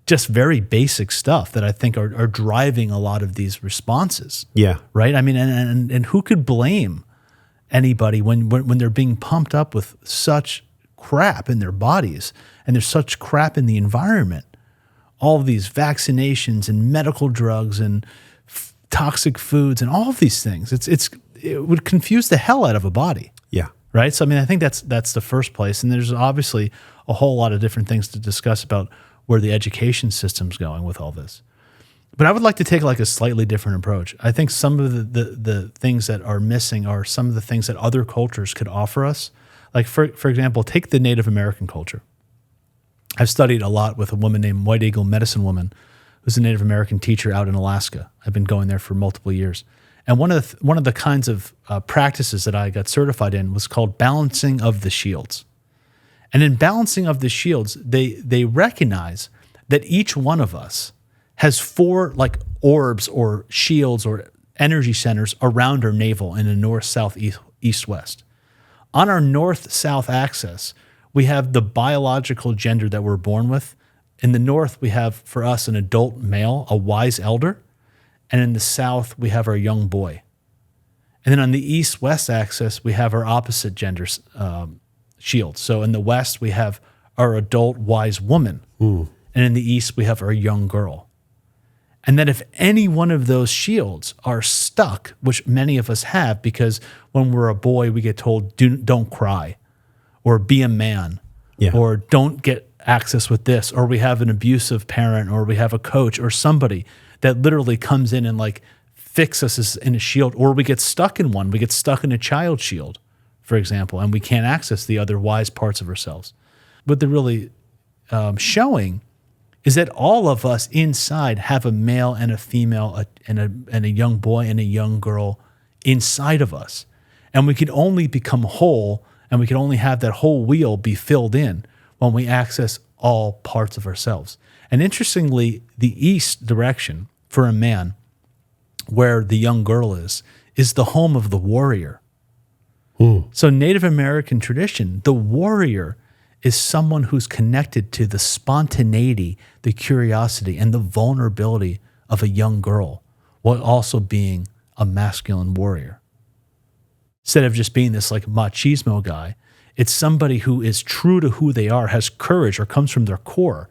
just very basic stuff that I think are driving a lot of these responses. Yeah. Right. I mean, and who could blame anybody when they're being pumped up with such crap in their bodies, and there's such crap in the environment? All of these vaccinations and medical drugs and toxic foods and all of these things. It would confuse the hell out of a body. Yeah. Right. So I mean, I think that's the first place. And there's obviously a whole lot of different things to discuss about where the education system's going with all this. But I would like to take a slightly different approach. I think some of the things that are missing are some of the things that other cultures could offer us. Like for example, take the Native American culture. I've studied a lot with a woman named White Eagle Medicine Woman, who's a Native American teacher out in Alaska. I've been going there for multiple years. And one of the kinds of practices that I got certified in was called balancing of the shields. And in balancing of the shields, they recognize that each one of us has 4 orbs or shields or energy centers around our navel in a north, south, east, west. On our north-south axis, we have the biological gender that we're born with. In the north, we have, for us, an adult male, a wise elder. And in the south, we have our young boy. And then on the east-west axis, we have our opposite gender shield. So in the west, we have our adult wise woman. And in the east, we have our young girl. And that if any one of those shields are stuck, which many of us have, because when we're a boy, we get told, don't cry, or be a man, or don't get access with this, or we have an abusive parent, or we have a coach or somebody that literally comes in and fix us in a shield, or we get stuck in one. We get stuck in a child shield, for example, and we can't access the other wise parts of ourselves. What they're really showing is that all of us inside have a male and a female, and a young boy and a young girl inside of us. And we can only become whole, and we can only have that whole wheel be filled in when we access all parts of ourselves. And interestingly, the east direction for a man, where the young girl is the home of the warrior. So Native American tradition, the warrior is someone who's connected to the spontaneity, the curiosity, and the vulnerability of a young girl, while also being a masculine warrior. Instead of just being this machismo guy, it's somebody who is true to who they are, has courage, or comes from their core,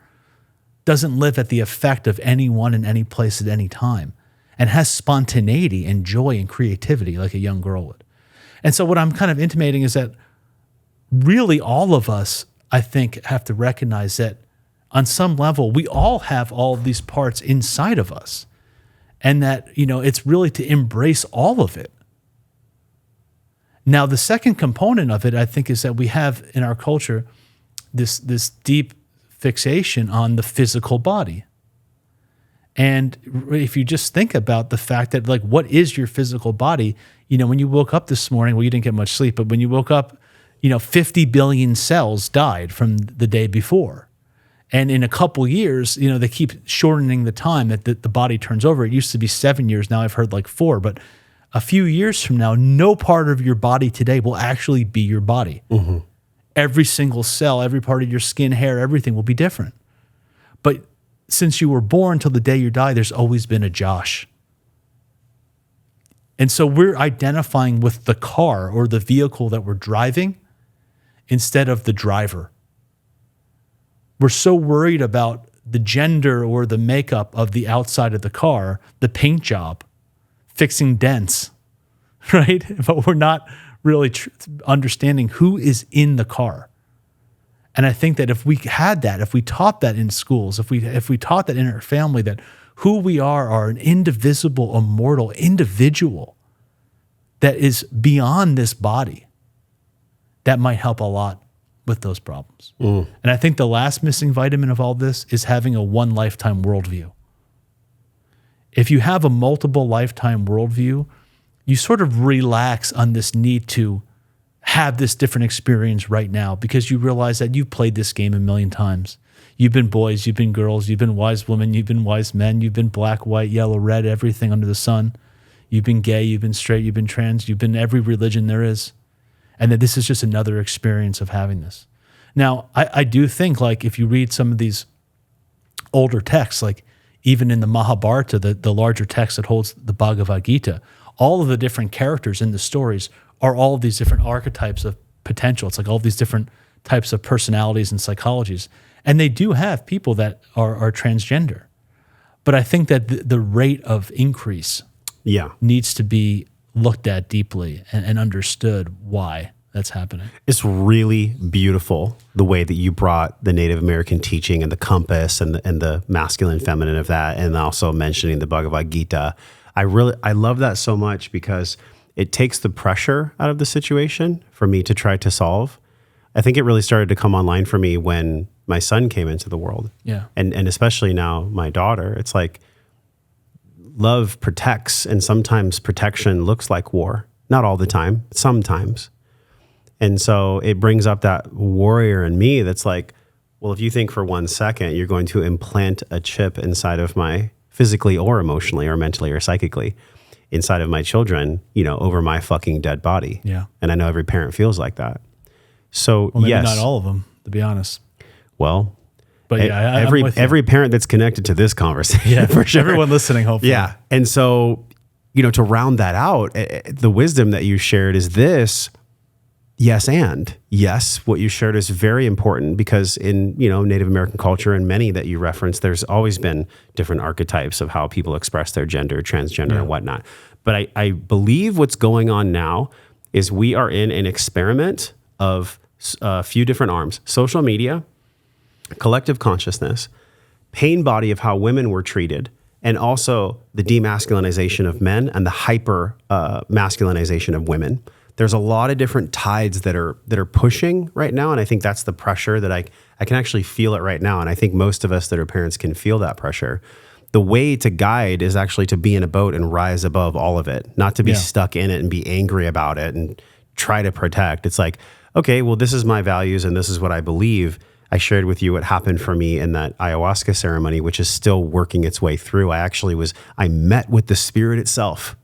doesn't live at the effect of anyone in any place at any time, and has spontaneity and joy and creativity like a young girl would. And so what I'm kind of intimating is that really all of us, I think, have to recognize that on some level, we all have all of these parts inside of us, and that, it's really to embrace all of it. Now, the second component of it, I think, is that we have in our culture this deep fixation on the physical body. And if you just think about the fact that, what is your physical body? When you woke up this morning, well, you didn't get much sleep, but when you woke up, 50 billion cells died from the day before. And in a couple years, they keep shortening the time that the body turns over. It used to be 7 years. Now I've heard 4, but a few years from now, no part of your body today will actually be your body. Mm-hmm. Every single cell, every part of your skin, hair, everything will be different. But since you were born till the day you die, there's always been a Josh. And so we're identifying with the car or the vehicle that we're driving instead of the driver. We're so worried about the gender or the makeup of the outside of the car, the paint job, fixing dents, right? But we're not really understanding who is in the car. And I think that if we had that, if we taught that in schools, if we taught that in our family, that who we are an indivisible, immortal individual that is beyond this body, that might help a lot with those problems. And I think the last missing vitamin of all this is having a one lifetime worldview. If you have a multiple lifetime worldview, you sort of relax on this need to have this different experience right now because you realize that you've played this game a million times. You've been boys, you've been girls, you've been wise women, you've been wise men, you've been black, white, yellow, red, everything under the sun. You've been gay, you've been straight, you've been trans, you've been every religion there is. And that this is just another experience of having this. Now, I do think, like, if you read some of these older texts, like even in the Mahabharata, the larger text that holds the Bhagavad Gita, all of the different characters in the stories are all of these different archetypes of potential. It's like all these different types of personalities and psychologies. And they do have people that are transgender. But I think that the rate of increase needs to be looked at deeply and understood why that's happening. It's really beautiful the way that you brought the Native American teaching and the compass and the masculine and feminine of that, and also mentioning the Bhagavad Gita. I love that so much because it takes the pressure out of the situation for me to try to solve. I think it really started to come online for me when my son came into the world. Yeah. And especially now my daughter. It's like love protects, and sometimes protection looks like war. Not all the time, sometimes. And so it brings up that warrior in me that's like, well, if you think for 1 second you're going to implant a chip inside of my, physically or emotionally or mentally or psychically, inside of my children, over my fucking dead body. Yeah. And I know every parent feels like that. So maybe yes. Not all of them, to be honest. Well, but yeah, every parent that's connected to this conversation. Yeah, for sure. Everyone listening, hopefully. Yeah. And so, to round that out, the wisdom that you shared is this. Yes, and yes, what you shared is very important because in, Native American culture and many that you referenced, there's always been different archetypes of how people express their gender, transgender, and whatnot. But I believe what's going on now is we are in an experiment of a few different arms: social media, collective consciousness, pain body of how women were treated, and also the demasculinization of men and the hyper masculinization of women. There's a lot of different tides that are pushing right now, and I think that's the pressure that I can actually feel it right now, and I think most of us that are parents can feel that pressure. The way to guide is actually to be in a boat and rise above all of it, not to be stuck in it and be angry about it and try to protect. It's like, okay, well, this is my values and this is what I believe. I shared with you what happened for me in that ayahuasca ceremony, which is still working its way through. I met with the spirit itself.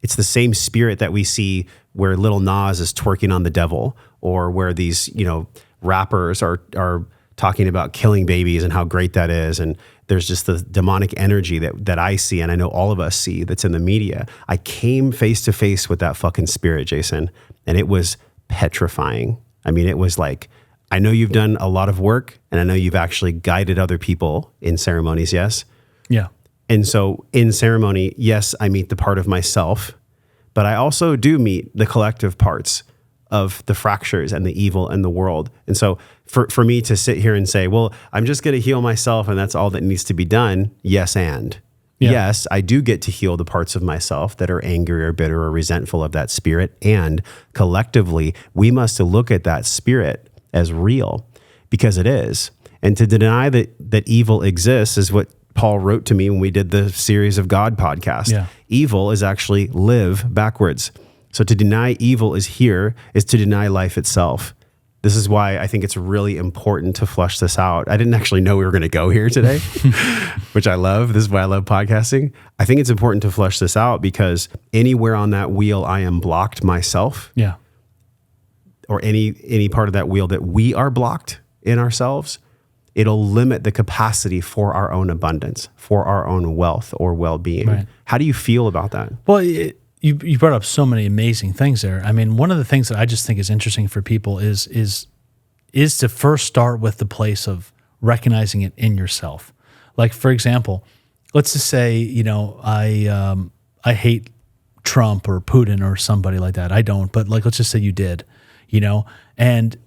It's the same spirit that we see where Lil Nas is twerking on the devil, or where these, rappers are talking about killing babies and how great that is. And there's just the demonic energy that I see, and I know all of us see, that's in the media. I came face to face with that fucking spirit, Jason, and it was petrifying. I mean, it was like, I know you've done a lot of work, and I know you've actually guided other people in ceremonies, yes? Yeah. And so in ceremony, yes, I meet the part of myself, but I also do meet the collective parts of the fractures and the evil in the world. And so for me to sit here and say, well, I'm just going to heal myself and that's all that needs to be done. Yes. And yes, I do get to heal the parts of myself that are angry or bitter or resentful of that spirit. And collectively, we must look at that spirit as real, because it is. And to deny that evil exists is what Paul wrote to me when we did the Series of God podcast. Yeah. Evil is actually live backwards. So to deny evil is to deny life itself. This is why I think it's really important to flush this out. I didn't actually know we were going to go here today, which I love. This is why I love podcasting. I think it's important to flush this out because anywhere on that wheel I am blocked myself, or any part of that wheel that we are blocked in ourselves, it'll limit the capacity for our own abundance, for our own wealth or well-being. Right. How do you feel about that? Well, you brought up so many amazing things there. I mean, one of the things that I just think is interesting for people is to first start with the place of recognizing it in yourself. Like, for example, let's just say, I hate Trump or Putin or somebody like that. I don't, but like, let's just say you did, and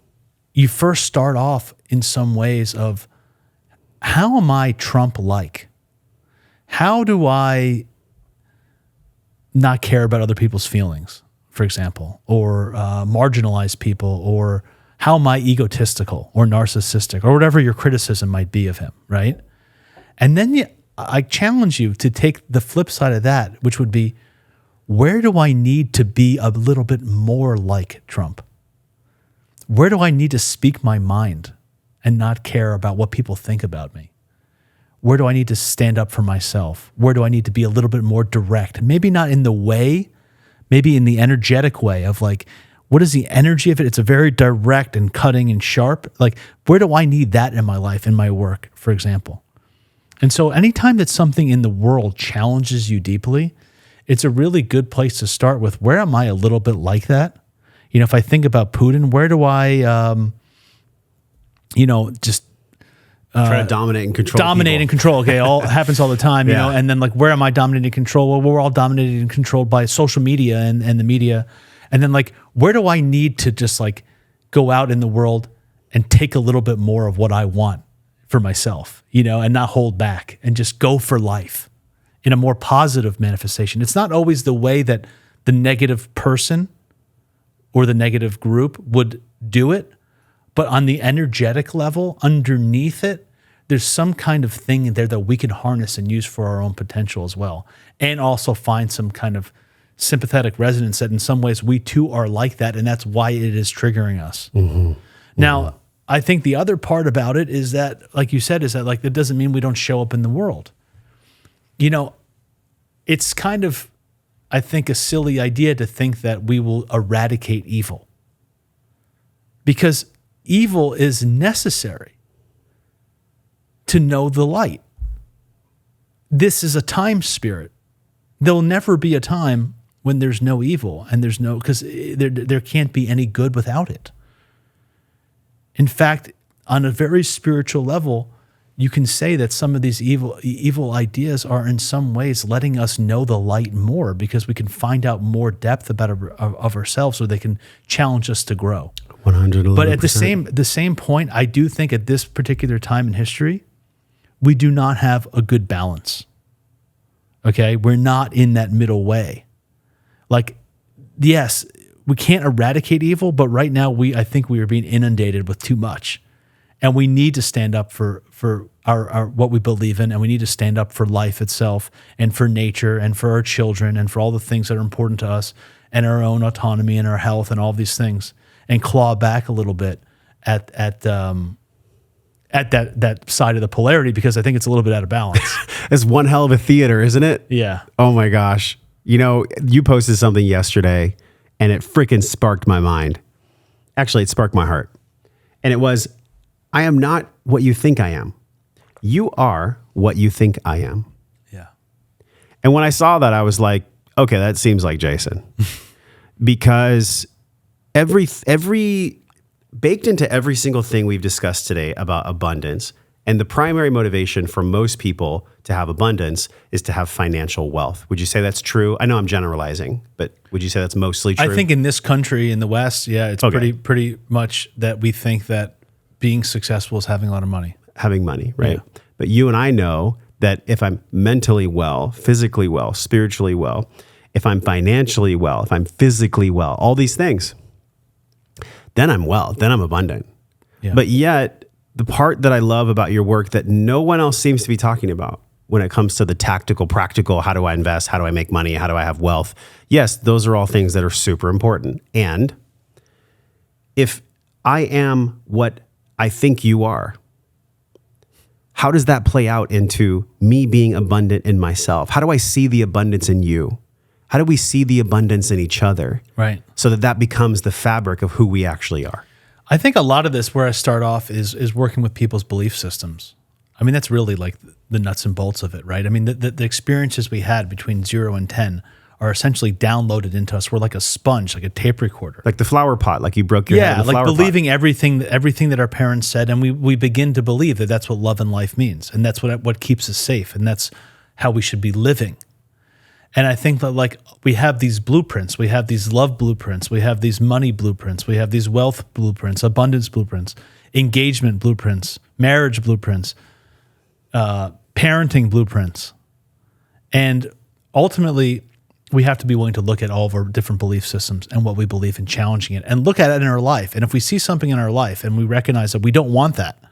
you first start off in some ways of, how am I Trump-like? How do I not care about other people's feelings, for example, or marginalize people, or how am I egotistical or narcissistic, or whatever your criticism might be of him, right? And then I challenge you to take the flip side of that, which would be, where do I need to be a little bit more like Trump? Where do I need to speak my mind and not care about what people think about me? Where do I need to stand up for myself? Where do I need to be a little bit more direct? Maybe not in the way, maybe in the energetic way of like, what is the energy of it? It's a very direct and cutting and sharp. Like, where do I need that in my life, in my work, for example? And so anytime that something in the world challenges you deeply, it's a really good place to start with, where am I a little bit like that? If I think about Putin, where do I, just try to dominate and control. Dominate and control. Okay, all happens all the time, you know. And then like, where am I dominating and control? Well, we're all dominated and controlled by social media and the media. And then like, where do I need to just like go out in the world and take a little bit more of what I want for myself, and not hold back and just go for life in a more positive manifestation. It's not always the way that the negative person or the negative group would do it, but on the energetic level, underneath it, there's some kind of thing in there that we can harness and use for our own potential as well. And also find some kind of sympathetic resonance that in some ways we too are like that, and that's why it is triggering us. Mm-hmm. Now, I think the other part about it is that, like you said, is that like, that doesn't mean we don't show up in the world. It's kind of, I think, a silly idea to think that we will eradicate evil, because evil is necessary to know the light. This is a time spirit. There'll never be a time when there's no evil, and there's no, because there can't be any good without it. In fact, on a very spiritual level, you can say that some of these evil ideas are in some ways letting us know the light more, because we can find out more depth about of ourselves, or they can challenge us to grow. 111%. But at the same point, I do think at this particular time in history, we do not have a good balance. Okay? We're not in that middle way. Like, yes, we can't eradicate evil, but right now I think we are being inundated with too much. And we need to stand up for our what we believe in, and we need to stand up for life itself, and for nature, and for our children, and for all the things that are important to us, and our own autonomy and our health and all these things, and claw back a little bit at that side of the polarity, because I think it's a little bit out of balance. It's one hell of a theater, isn't it? Yeah. Oh my gosh. You posted something yesterday and it freaking sparked my mind. Actually, it sparked my heart. And it was, I am not what you think I am. You are what you think I am. Yeah. And when I saw that, I was like, okay, that seems like Jason. Because every baked into every single thing we've discussed today about abundance, and the primary motivation for most people to have abundance is to have financial wealth. Would you say that's true? I know I'm generalizing, but would you say that's mostly true? I think in this country, in the West, yeah, it's pretty much that we think that being successful is having a lot of money. Having money, right? Yeah. But you and I know that if I'm mentally well, physically well, spiritually well, if I'm financially well, if I'm physically well, all these things, then I'm well, then I'm abundant. Yeah. But yet, the part that I love about your work that no one else seems to be talking about when it comes to the tactical, practical, how do I invest? How do I make money? How do I have wealth? Yes, those are all things that are super important. And if I am what I think you are, how does that play out into me being abundant in myself? How do I see the abundance in you? How do we see the abundance in each other? Right. So that becomes the fabric of who we actually are. I think a lot of this, where I start off, is working with people's belief systems. I mean, that's really like the nuts and bolts of it, right? I mean, the experiences we had between 0 and 10 are essentially downloaded into us. We're like a sponge, like a tape recorder. Like the flower pot, like you broke your head in the flower pot. Yeah, like believing everything that our parents said, and we begin to believe that that's what love and life means, and that's what keeps us safe, and that's how we should be living. And I think that like we have these blueprints, we have these love blueprints, we have these money blueprints, we have these wealth blueprints, abundance blueprints, engagement blueprints, marriage blueprints, parenting blueprints. And ultimately, we have to be willing to look at all of our different belief systems and what we believe in, challenging it, and look at it in our life. And if we see something in our life and we recognize that we don't want that,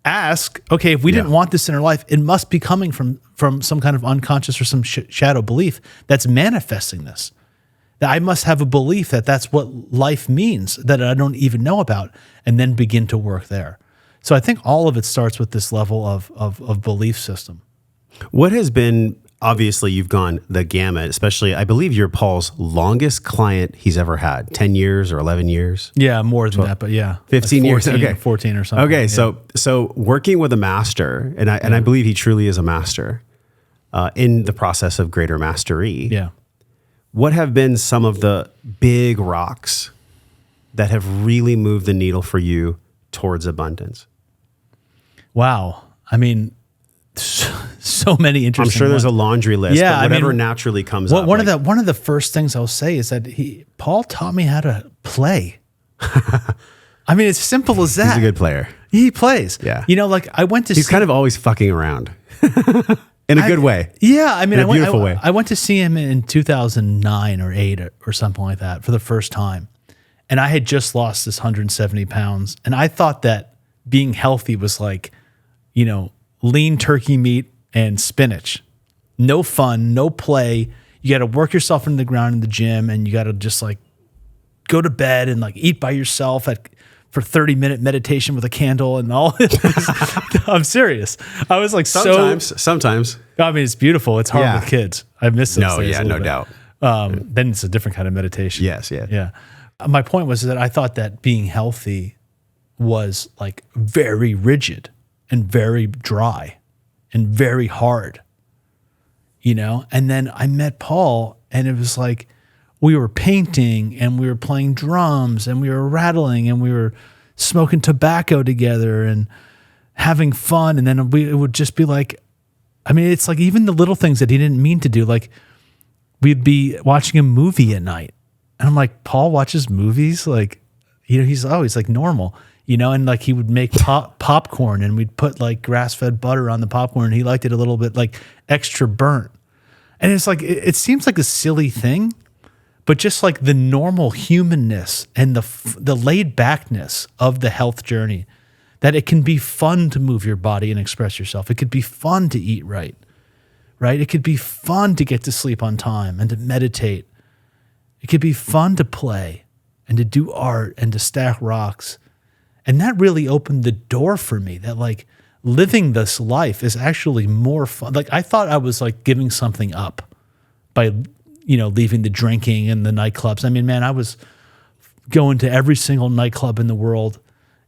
ask, okay, if we didn't want this in our life, it must be coming from some kind of unconscious or some shadow belief that's manifesting this. That I must have a belief that that's what life means that I don't even know about, and then begin to work there. So I think all of it starts with this level of belief system. What has been, obviously you've gone the gamut, especially I believe you're Paul's longest client he's ever had, 10 years or 11 years? Yeah, more than that, but yeah. 15 like 14, years, okay. 14 or something. Okay, so working with a master, and I believe he truly is a master in the process of greater mastery. Yeah. What have been some of the big rocks that have really moved the needle for you towards abundance? Wow. I mean, so many interesting I'm sure there's a laundry list, yeah, but whatever naturally comes up. One of the first things I'll say is that Paul taught me how to play. I mean, it's simple as that. He's a good player. He plays. Yeah. You know, like I went to He's kind of always fucking around. In a good way. Yeah, I mean, in a beautiful way. I went to see him in 2009 or 8 or something like that for the first time. And I had just lost this 170 pounds. And I thought that being healthy was like, you know, lean turkey meat and spinach. No fun, no play. You got to work yourself into the ground in the gym, and you got to just like go to bed and like eat by yourself for 30-minute meditation with a candle and all. I'm serious. I was like, sometimes. I mean, it's beautiful. It's hard with kids. I miss those things. No doubt. Then it's a different kind of meditation. Yes, yeah. Yeah. My point was that I thought that being healthy was like very rigid and very dry and very hard, you know? And then I met Paul, and it was like, we were painting and we were playing drums and we were rattling and we were smoking tobacco together and having fun. And then it would just be like, I mean, it's like even the little things that he didn't mean to do. Like we'd be watching a movie at night, and I'm like, Paul watches movies? Like, you know, he's like normal, you know, and like he would make popcorn, and we'd put like grass-fed butter on the popcorn, and he liked it a little bit like extra burnt. And it's like, it seems like a silly thing, but just like the normal humanness and the laid backness of the health journey, that it can be fun to move your body and express yourself. It could be fun to eat right? It could be fun to get to sleep on time and to meditate. It could be fun to play and to do art and to stack rocks. And that really opened the door for me, that like living this life is actually more fun. Like I thought I was like giving something up by, you know, leaving the drinking and the nightclubs. I mean, man, I was going to every single nightclub in the world,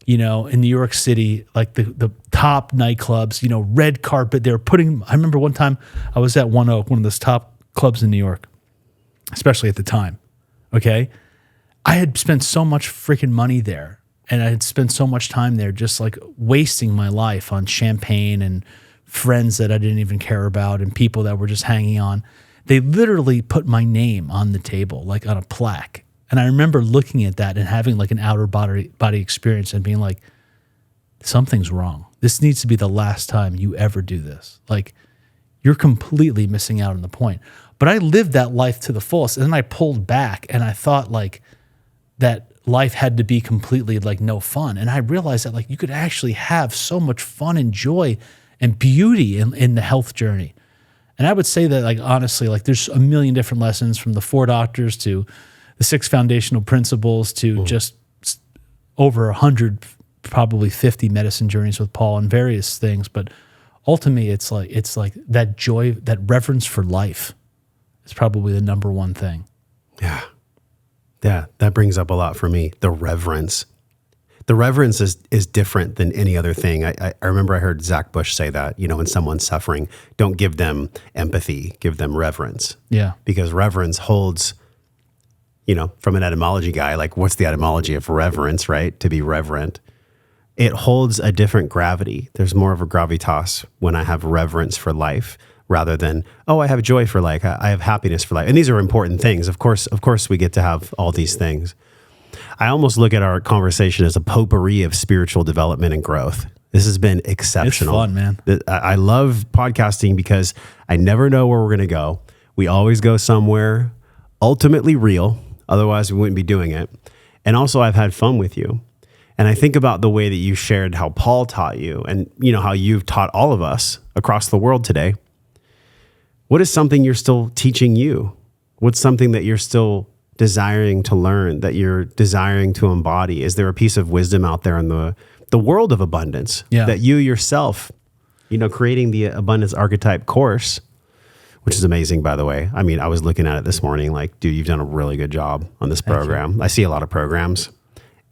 you know, in New York City, like the top nightclubs, you know, red carpet. They were I remember one time I was at One Oak, one of those top clubs in New York, especially at the time. Okay. I had spent so much freaking money there, and I had spent so much time there just like wasting my life on champagne and friends that I didn't even care about and people that were just hanging on. They literally put my name on the table, like on a plaque. And I remember looking at that and having like an outer body experience and being like, something's wrong. This needs to be the last time you ever do this. Like, you're completely missing out on the point. But I lived that life to the fullest. And then I pulled back and I thought like that life had to be completely like no fun. And I realized that like you could actually have so much fun and joy and beauty in the health journey. And I would say that, like, honestly, like there's a million different lessons, from the 4 doctors to the 6 foundational principles to just over 100, probably 50 medicine journeys with Paul and various things. But ultimately, it's like that joy, that reverence for life is probably the number one thing. Yeah. Yeah. That brings up a lot for me. The reverence. The reverence is different than any other thing. I remember I heard Zach Bush say that, you know, when someone's suffering, don't give them empathy, give them reverence. Yeah. Because reverence holds, you know, from an etymology guy, like what's the etymology of reverence, right? To be reverent. It holds a different gravity. There's more of a gravitas when I have reverence for life rather than, oh, I have joy for life. I have happiness for life. And these are important things. Of course, we get to have all these things. I almost look at our conversation as a potpourri of spiritual development and growth. This has been exceptional. It's fun, man. I love podcasting because I never know where we're going to go. We always go somewhere ultimately real. Otherwise, we wouldn't be doing it. And also, I've had fun with you. And I think about the way that you shared how Paul taught you and, how you've taught all of us across the world today. What is something you're still teaching you? What's something that you're still desiring to learn, that you're desiring to embody? Is there a piece of wisdom out there in the world of abundance that you yourself, creating the Abundance Archetype course, which is amazing, by the way. I mean, I was looking at it this morning, like, dude, you've done a really good job on this program. I see a lot of programs,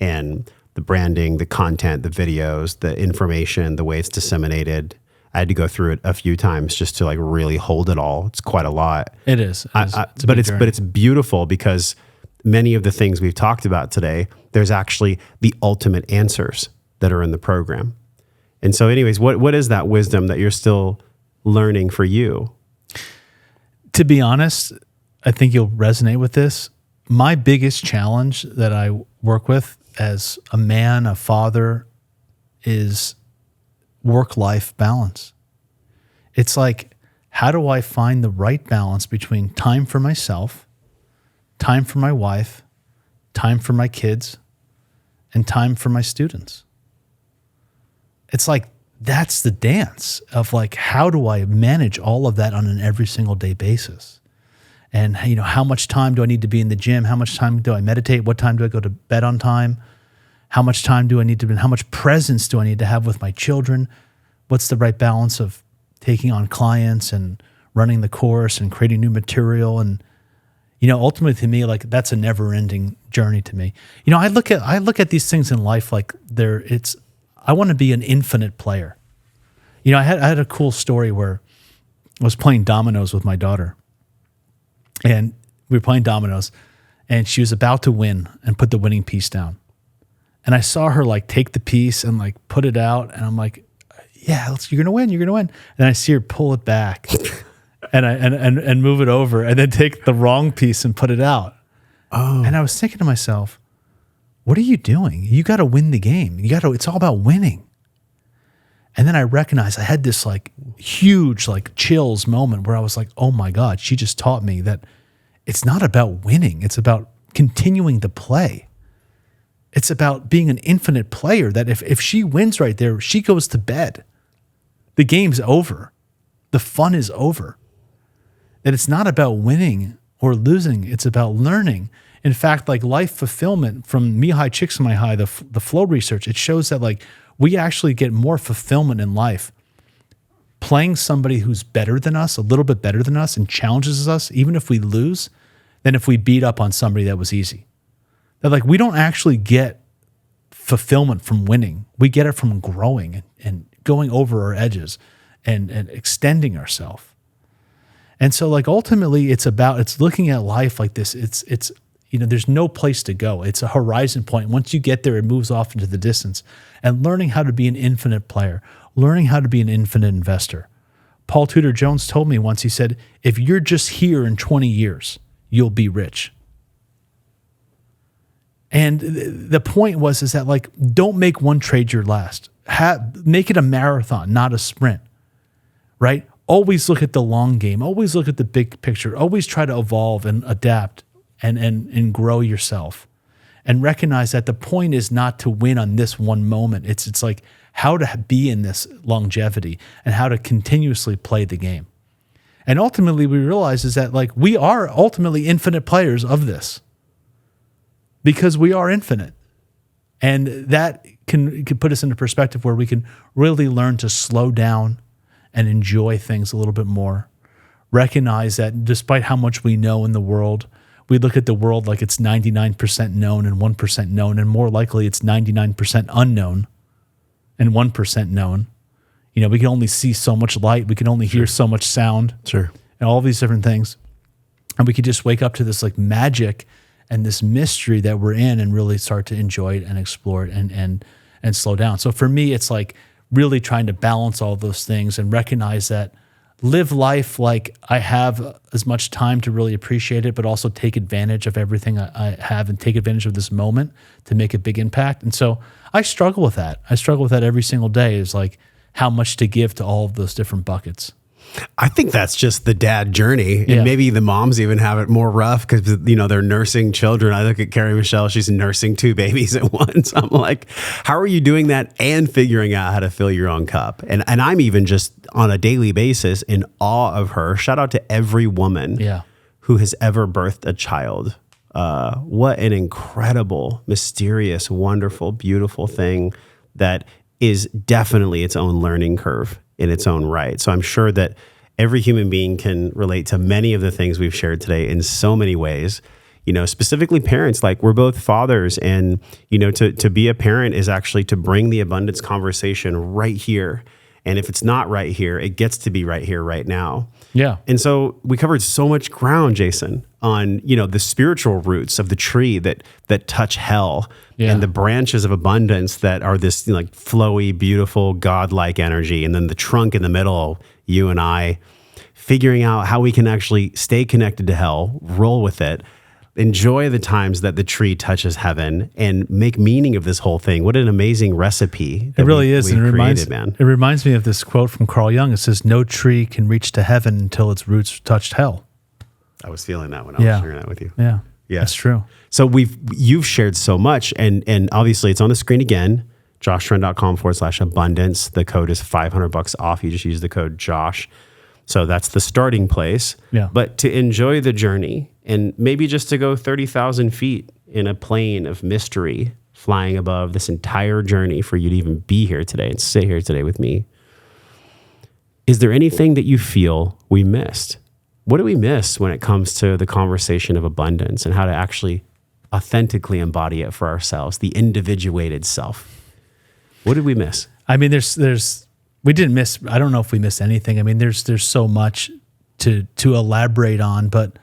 and the branding, the content, the videos, the information, the way it's disseminated. I had to go through it a few times just to like really hold it all. It's quite a lot. It is. But it's beautiful because many of the things we've talked about today, there's actually the ultimate answers that are in the program. And so anyways, what is that wisdom that you're still learning for you? To be honest, I think you'll resonate with this. My biggest challenge that I work with as a man, a father, is work-life balance. It's like, how do I find the right balance between time for myself, time for my wife, time for my kids, and time for my students? It's like, that's the dance of like, how do I manage all of that on an every single day basis? And, how much time do I need to be in the gym? How much time do I meditate? What time do I go to bed on time? How much time do I need to be? How much presence do I need to have with my children? What's the right balance of taking on clients and running the course and creating new material? And, ultimately to me, like, that's a never ending journey to me. I look at these things in life like I want to be an infinite player. I had a cool story where I was playing dominoes with my daughter, and we were playing dominoes, and she was about to win and put the winning piece down. And I saw her like take the piece and like put it out, and I'm like, yeah, you're gonna win. And then I see her pull it back and move it over, and then take the wrong piece and put it out. Oh. And I was thinking to myself, what are you doing? You got to win the game. It's all about winning. And then I recognized I had this like huge like chills moment where I was like, oh my God, she just taught me that it's not about winning. It's about continuing to play. It's about being an infinite player, that if she wins right there, she goes to bed. The game's over. The fun is over. That it's not about winning or losing. It's about learning. In fact, like life fulfillment from Mihai Csikszentmihalyi, the flow research, it shows that like we actually get more fulfillment in life playing somebody who's better than us, a little bit better than us, and challenges us, even if we lose, than if we beat up on somebody that was easy. That like we don't actually get fulfillment from winning. We get it from growing and going over our edges and extending ourselves. And so like ultimately it's looking at life like this. It's there's no place to go. It's a horizon point. Once you get there, it moves off into the distance. And learning how to be an infinite player, learning how to be an infinite investor. Paul Tudor Jones told me once, he said, if you're just here in 20 years, you'll be rich. And the point is that like, don't make one trade your last. Make it a marathon, not a sprint, right? Always look at the long game. Always look at the big picture. Always try to evolve and adapt and grow yourself, and recognize that the point is not to win on this one moment. It's like how to be in this longevity and how to continuously play the game. And ultimately we realize is that like we are ultimately infinite players of this because we are infinite. And that can put us in a perspective where we can really learn to slow down and enjoy things a little bit more. Recognize that despite how much we know in the world, we look at the world like it's 99% known and 1% known, and more likely it's 99% unknown and 1% known. We can only see so much light. We can only hear so much sound. Sure. And all these different things. And we could just wake up to this like magic and this mystery that we're in and really start to enjoy it and explore it and slow down. So for me, it's like really trying to balance all those things and recognize that live life like I have as much time to really appreciate it, but also take advantage of everything I have and take advantage of this moment to make a big impact. And so I struggle with that. I struggle with that every single day, is like how much to give to all of those different buckets. I think that's just the dad journey. Yeah. And maybe the moms even have it more rough because, they're nursing children. I look at Carrie Michelle, she's nursing 2 babies at once. I'm like, how are you doing that and figuring out how to fill your own cup? And I'm even just on a daily basis in awe of her. Shout out to every woman who has ever birthed a child. What an incredible, mysterious, wonderful, beautiful thing that is definitely its own learning curve in its own right. So I'm sure that every human being can relate to many of the things we've shared today in so many ways. Specifically parents, like we're both fathers, and to be a parent is actually to bring the abundance conversation right here. And if it's not right here, it gets to be right here, right now. Yeah. And so we covered so much ground, Jason, on, the spiritual roots of the tree that touch hell and the branches of abundance that are this flowy, beautiful, godlike energy. And then the trunk in the middle, you and I, figuring out how we can actually stay connected to hell, roll with it, enjoy the times that the tree touches heaven, and make meaning of this whole thing. What an amazing recipe. It really is. And it reminds me of this quote from Carl Jung. It says, "No tree can reach to heaven until its roots touched hell." I was feeling that when I was sharing that with you. Yeah. That's true. So you've shared so much, and obviously it's on the screen again, joshtrent.com/abundance. The code is $500 off. You just use the code Josh. So that's the starting place. Yeah. But to enjoy the journey, and maybe just to go 30,000 feet in a plane of mystery, flying above this entire journey for you to even be here today and sit here today with me. Is there anything that you feel we missed? What do we miss when it comes to the conversation of abundance and how to actually authentically embody it for ourselves, the individuated self? What did we miss? I mean, we didn't miss, I don't know if we missed anything. I mean, there's so much to elaborate on, but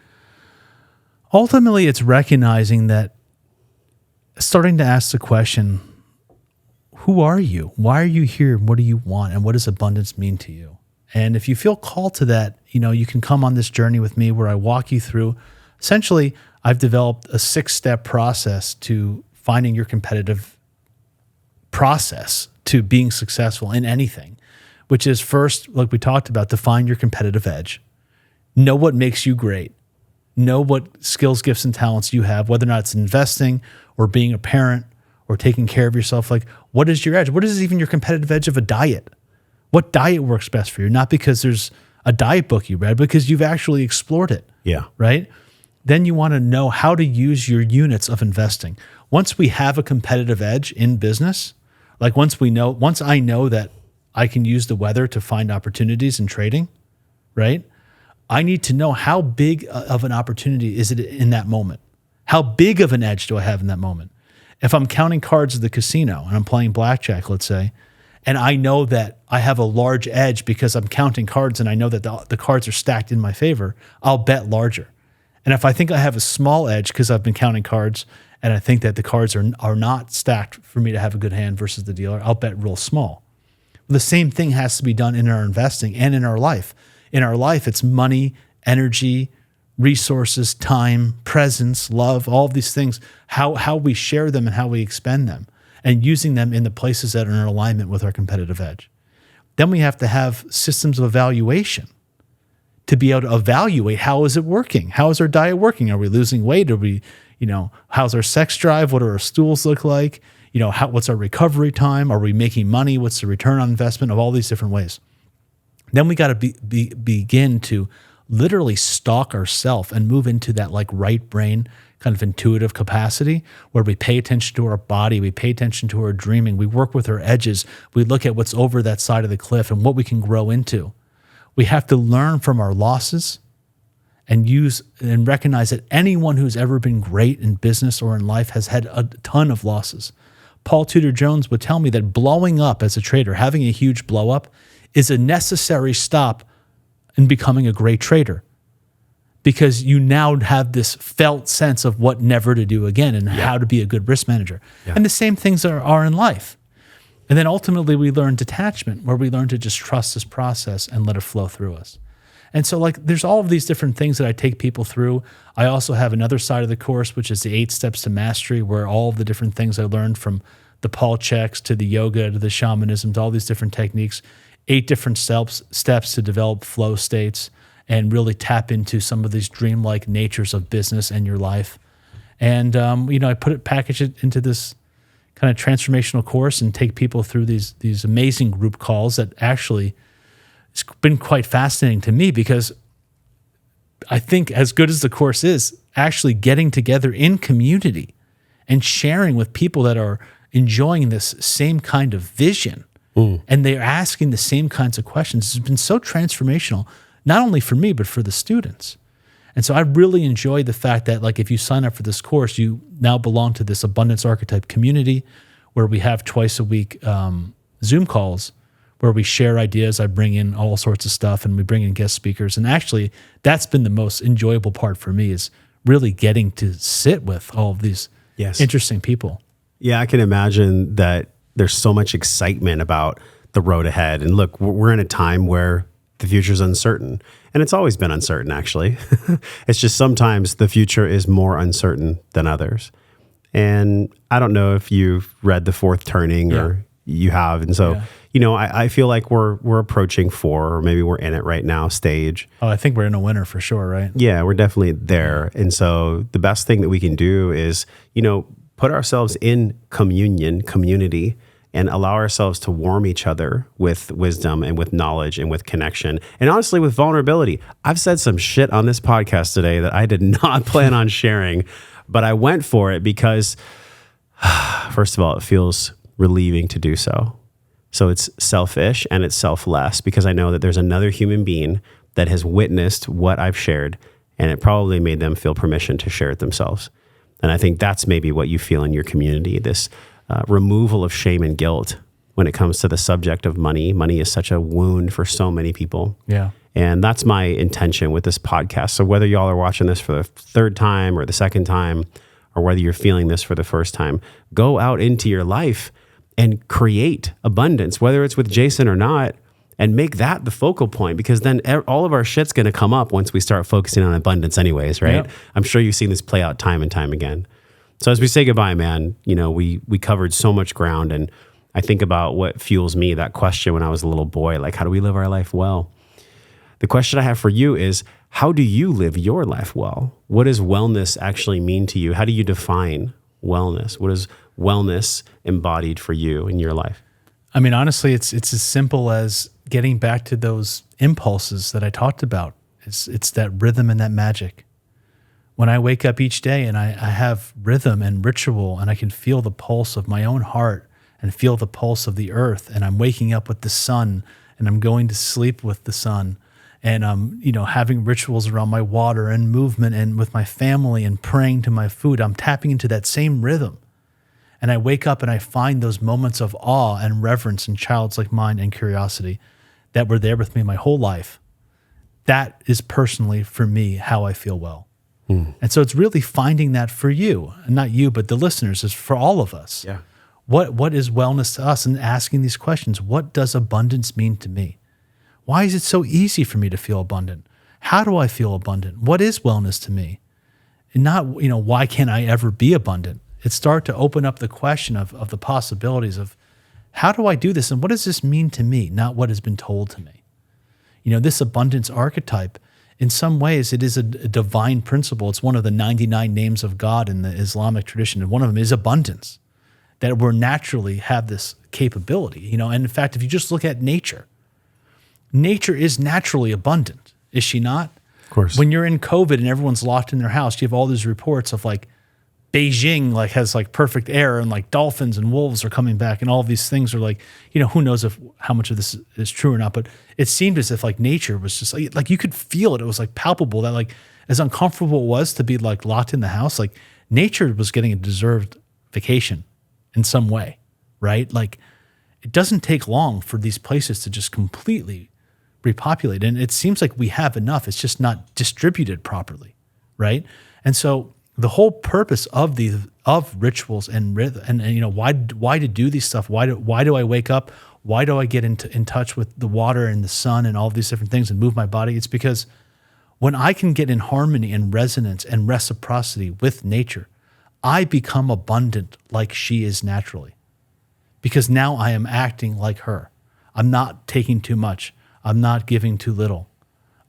ultimately it's recognizing that, starting to ask the question, who are you? Why are you here? What do you want? And what does abundance mean to you? And if you feel called to that, you can come on this journey with me where I walk you through. Essentially, I've developed a 6-step process to finding your competitive process to being successful in anything, which is first, like we talked about, define your competitive edge. Know what makes you great. Know what skills, gifts, and talents you have, whether or not it's investing or being a parent or taking care of yourself. Like, what is your edge? What is even your competitive edge of a diet? What diet works best for you? Not because there's a diet book you read, because you've actually explored it. Yeah. Right? Then you want to know how to use your units of investing. Once we have a competitive edge in business, like once I know that I can use the weather to find opportunities in trading, right? I need to know how big of an opportunity is it in that moment? How big of an edge do I have in that moment? If I'm counting cards at the casino and I'm playing blackjack, let's say, and I know that I have a large edge because I'm counting cards and I know that the cards are stacked in my favor, I'll bet larger. And if I think I have a small edge because I've been counting cards and I think that the cards are not stacked for me to have a good hand versus the dealer, I'll bet real small. The same thing has to be done in our investing and in our life. In our life, it's money, energy, resources, time, presence, love, all of these things, how we share them and how we expend them, and using them in the places that are in alignment with our competitive edge. Then we have to have systems of evaluation to be able to evaluate, how is it working? How is our diet working? Are we losing weight? Are we, how's our sex drive? What do our stools look like? What's our recovery time? Are we making money? What's the return on investment of all these different ways? Then we got to begin to literally stalk ourselves and move into that like right brain kind of intuitive capacity where we pay attention to our body, we pay attention to our dreaming, we work with our edges, we look at what's over that side of the cliff and what we can grow into. We have to learn from our losses and use and recognize that anyone who's ever been great in business or in life has had a ton of losses. Paul Tudor Jones would tell me that blowing up as a trader, having a huge blow up, is a necessary stop in becoming a great trader, because you now have this felt sense of what never to do again and how to be a good risk manager. Yeah. And the same things are in life. And then ultimately we learn detachment, where we learn to just trust this process and let it flow through us. And so like there's all of these different things that I take people through. I also have another side of the course, which is the 8 Steps to Mastery, where all of the different things I learned from the Paul checks to the yoga to the shamanism to all these different techniques 8 different steps to develop flow states and really tap into some of these dreamlike natures of business and your life. And, I package it into this kind of transformational course and take people through these amazing group calls that actually it's been quite fascinating to me, because I think as good as the course is, actually getting together in community and sharing with people that are enjoying this same kind of vision and they're asking the same kinds of questions has been so transformational, not only for me, but for the students. And so I really enjoy the fact that, like, if you sign up for this course, you now belong to this abundance archetype community where we have twice a week Zoom calls where we share ideas. I bring in all sorts of stuff and we bring in guest speakers. And actually, that's been the most enjoyable part for me, is really getting to sit with all of these interesting people. Yeah, I can imagine that there's so much excitement about the road ahead. And look, we're in a time where the future is uncertain. And it's always been uncertain, actually. It's just sometimes the future is more uncertain than others. And I don't know if you've read The Fourth Turning or you have. And so, I feel like we're approaching 4, or maybe we're in it right now, stage. Oh, I think we're in a winter for sure, right? Yeah, we're definitely there. And so the best thing that we can do is, put ourselves in community, and allow ourselves to warm each other with wisdom and with knowledge and with connection. And honestly, with vulnerability. I've said some shit on this podcast today that I did not plan on sharing, but I went for it because, first of all, it feels relieving to do so. So it's selfish and it's selfless, because I know that there's another human being that has witnessed what I've shared, and it probably made them feel permission to share it themselves. And I think that's maybe what you feel in your community, this removal of shame and guilt when it comes to the subject of money. Money is such a wound for so many people. Yeah. And that's my intention with this podcast. So whether y'all are watching this for the 3rd time or the 2nd time, or whether you're feeling this for the first time, go out into your life and create abundance, whether it's with Jason or not, and make that the focal point, because then all of our shit's going to come up once we start focusing on abundance anyways, right? Yep. I'm sure you've seen this play out time and time again. So as we say goodbye, man, we covered so much ground, and I think about what fuels me, that question when I was a little boy, like, how do we live our life well? The question I have for you is, how do you live your life well? What does wellness actually mean to you? How do you define wellness? What is wellness embodied for you in your life? I mean, honestly, it's as simple as getting back to those impulses that I talked about. It's that rhythm and that magic. When I wake up each day and I have rhythm and ritual, and I can feel the pulse of my own heart and feel the pulse of the earth, and I'm waking up with the sun and I'm going to sleep with the sun, and I'm, having rituals around my water and movement and with my family and praying to my food, I'm tapping into that same rhythm. And I wake up and I find those moments of awe and reverence and childlike mind and curiosity that were there with me my whole life. That is personally, for me, how I feel well. And so it's really finding that for you, and not you, but the listeners, is for all of us. Yeah. What is wellness to us? And asking these questions. What does abundance mean to me? Why is it so easy for me to feel abundant? How do I feel abundant? What is wellness to me? And not, why can't I ever be abundant? It start to open up the question of the possibilities of, how do I do this? And what does this mean to me? Not what has been told to me. This abundance archetype, in some ways, it is a divine principle. It's one of the 99 names of God in the Islamic tradition. And one of them is abundance, that we naturally have this capability. And in fact, if you just look at nature is naturally abundant, is she not? Of course. When you're in COVID and everyone's locked in their house, you have all these reports of like Beijing has perfect air, and like dolphins and wolves are coming back, and all of these things are like, who knows how much of this is true or not, but it seemed as if like nature was just like you could feel it. It was like palpable that like as uncomfortable it was to be like locked in the house, like nature was getting a deserved vacation in some way, right? Like it doesn't take long for these places to just completely repopulate. And it seems like we have enough. It's just not distributed properly, right? And so the whole purpose of rituals and rhythm, and why to do these stuff? Why do I wake up? Why do I get in touch with the water and the sun and all these different things and move my body? It's because when I can get in harmony and resonance and reciprocity with nature, I become abundant like she is naturally. Because now I am acting like her. I'm not taking too much. I'm not giving too little.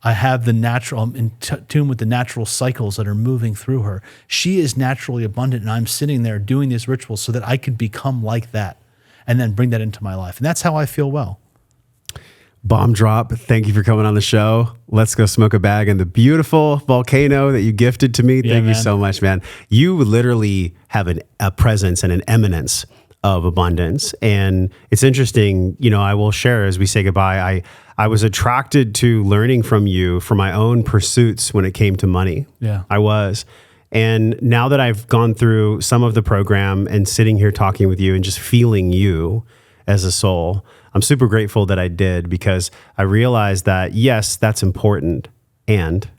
I have the natural, I'm in tune with the natural cycles that are moving through her. She is naturally abundant, and I'm sitting there doing these rituals so that I can become like that and then bring that into my life. And that's how I feel well. Bomb drop. Thank you for coming on the show. Let's go smoke a bag in the beautiful volcano that you gifted to me. Thank you so much, man. You literally have a presence and an eminence of abundance. And it's interesting, you know, I will share as we say goodbye. I was attracted to learning from you for my own pursuits when it came to money. Yeah. I was. And now that I've gone through some of the program and sitting here talking with you and just feeling you as a soul, I'm super grateful that I did, because I realized that, yes, that's important. And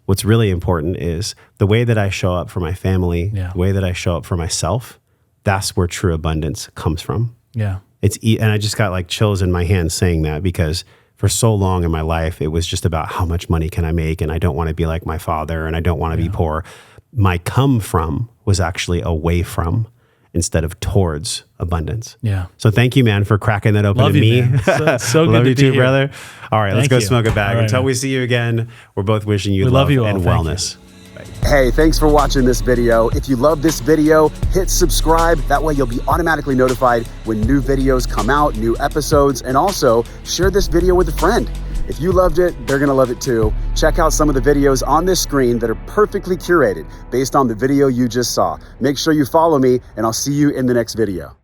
what's really important is the way that I show up for my family, the way that I show up for myself. That's where true abundance comes from. Yeah. And I just got like chills in my hands saying that, because for so long in my life, it was just about how much money can I make? And I don't want to be like my father, and I don't want to be poor. My come from was actually away from instead of towards abundance. Yeah. So thank you, man, for cracking that open Love to you, me. man. So good Love to you be too, here. brother. All right, let's go smoke a bag. Right, Until man. we see you again, we're both wishing you We love you all. and Thank wellness. Hey, thanks for watching this video. If you love this video, hit subscribe. That way you'll be automatically notified when new videos come out, new episodes, and also share this video with a friend. If you loved it, they're gonna love it too. Check out some of the videos on this screen that are perfectly curated based on the video you just saw. Make sure you follow me, and I'll see you in the next video.